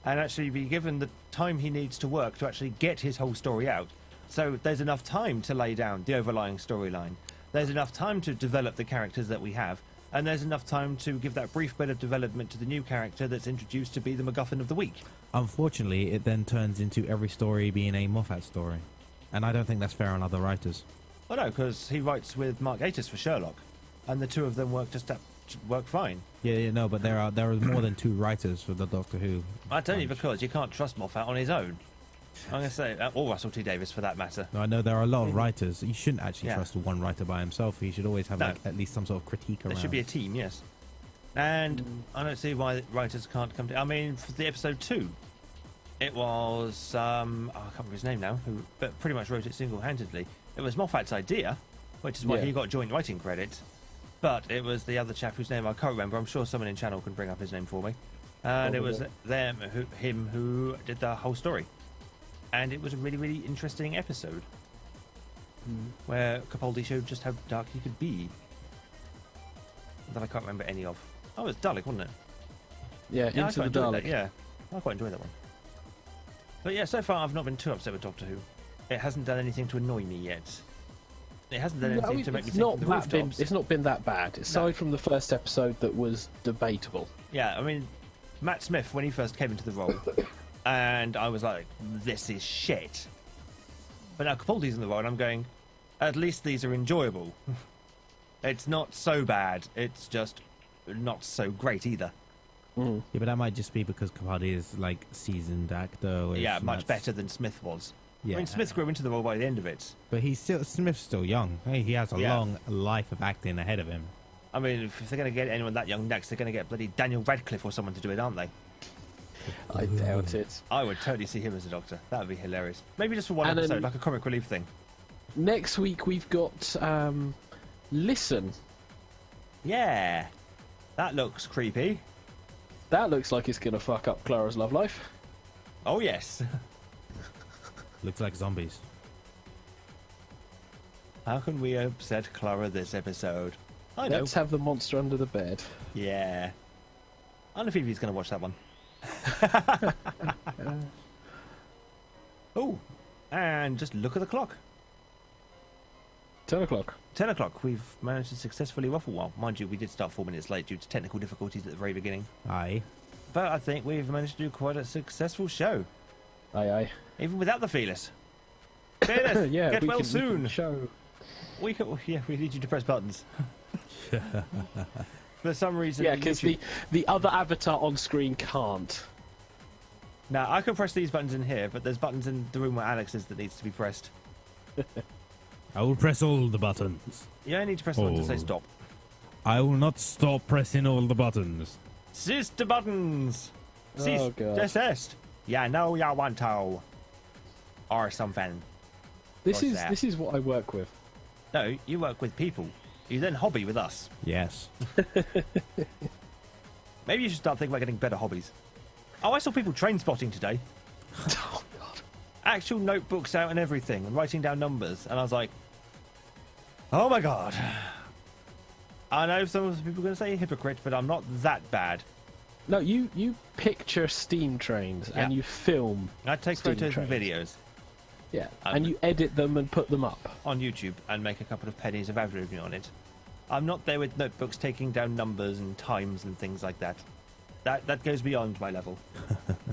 and actually be given the time he needs to work to actually get his whole story out. So there's enough time to lay down the overlying storyline. There's enough time to develop the characters that we have, and there's enough time to give that brief bit of development to the new character that's introduced to be the MacGuffin of the week. Unfortunately, it then turns into every story being a Moffat story. And I don't think that's fair on other writers. Well, no, because he writes with Mark Gatiss for Sherlock, and the two of them work fine. Yeah, no, but there are more than 2 writers for the Doctor Who. That's only because you can't trust Moffat on his own. I'm going to say, or Russell T Davies for that matter. No, I know there are a lot of writers. You shouldn't actually Yeah. trust one writer by himself. He should always have No. like at least some sort of critique around. There should be a team, yes. And I don't see why writers can't come to... I mean, for the episode 2, it was... I can't remember his name now, but pretty much wrote it single-handedly. It was Moffat's idea, which is why Yeah. he got joint writing credit. But it was the other chap whose name I can't remember. I'm sure someone in channel can bring up his name for me. And it was him who did the whole story. And it was a really, really interesting episode. Where Capaldi showed just how dark he could be. That I can't remember any of. Oh, it was Dalek, wasn't it? Yeah, I Into quite the enjoyed Dalek. that, yeah. I quite enjoyed that one. But yeah, so far I've not been too upset with Doctor Who. It hasn't done anything to annoy me yet. It hasn't done anything to make me think the rooftops. It's not been that bad, aside from the first episode that was debatable. Yeah, I mean, Matt Smith, when he first came into the role, and I was like, this is shit. But now Capaldi's in the role, and I'm going, at least these are enjoyable. It's not so bad, it's just not so great either. Yeah, but that might just be because Capaldi is like seasoned actor. Yeah, much better than Smith was. Yeah. I mean, Smith grew into the role by the end of it. But Smith's still young. Hey, he has a Yeah. long life of acting ahead of him. I mean, if they're going to get anyone that young next, they're going to get bloody Daniel Radcliffe or someone to do it, aren't they? I doubt it. I would totally see him as a Doctor. That would be hilarious. Maybe just for one And then- episode, like a comic relief thing. Next week we've got Listen. Yeah. That looks creepy. That looks like it's going to fuck up Clara's love life. Oh, yes. Looks like zombies. How can we upset Clara this episode? I know. Let's have the monster under the bed. Yeah. I don't know if Evie's going to watch that one. Oh, and just look at the clock. 10 o'clock. 10 o'clock. We've managed to successfully ruffle. Well, mind you, we did start 4 minutes late due to technical difficulties at the very beginning. Aye. But I think we've managed to do quite a successful show, Aye, aye. even without the feelers. Fearless, Yeah, get we well can soon. show. We need you to press buttons. For some reason, Yeah, because YouTube- the other avatar on screen can't. Now, I can press these buttons in here, but there's buttons in the room where Alex is that needs to be pressed. I will press all the buttons. You only need to press the button to say Oh. stop. I will not stop pressing all the buttons. Sister buttons! Cease, Oh, God. desist! Yeah, no, ya want to. Or something. This What's that? is what I work with. No, you work with people. You then hobby with us. Yes. Maybe you should start thinking about getting better hobbies. Oh, I saw people train spotting today. Oh God. Actual notebooks out and everything, and writing down numbers. And I was like, oh my God. I know some of the people are going to say hypocrite, but I'm not that bad. No, you picture steam trains and Yeah. you film. I take Steam photos and trains. videos Yeah, and you edit them and put them up. on YouTube and make a couple of pennies of advertising on it. I'm not there with notebooks taking down numbers and times and things like that. That goes beyond my level.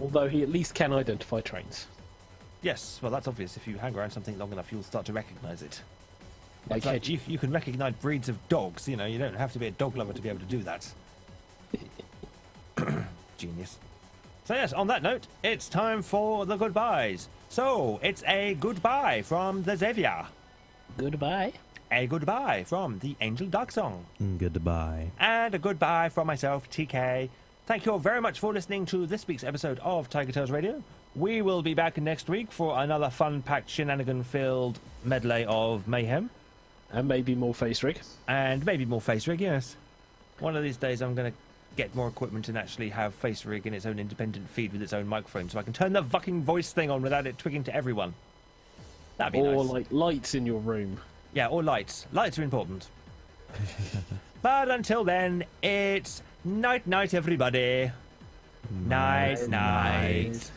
Although he at least can identify trains. Yes, well, that's obvious. If you hang around something long enough, you'll start to recognise it. Like It's like Hedgie. you can recognise breeds of dogs. You know, you don't have to be a dog lover to be able to do that. Genius. So yes, on that note, it's time for the goodbyes. So it's a goodbye from the Xavier, Goodbye. a goodbye from the Angel Dark Song, Goodbye. and a goodbye from myself, TK. Thank you all very much for listening to this week's episode of TigerTails Radio. We will be back next week for another fun-packed, shenanigan-filled medley of mayhem. And maybe more face rig. And maybe more face rig, yes. One of these days I'm going to get more equipment and actually have face rig in its own independent feed with its own microphone so I can turn the fucking voice thing on without it twigging to everyone. That'd be Or nice. like lights in your room. Yeah, or lights. Lights are important. But until then, it's night-night, everybody. Night-night. Night.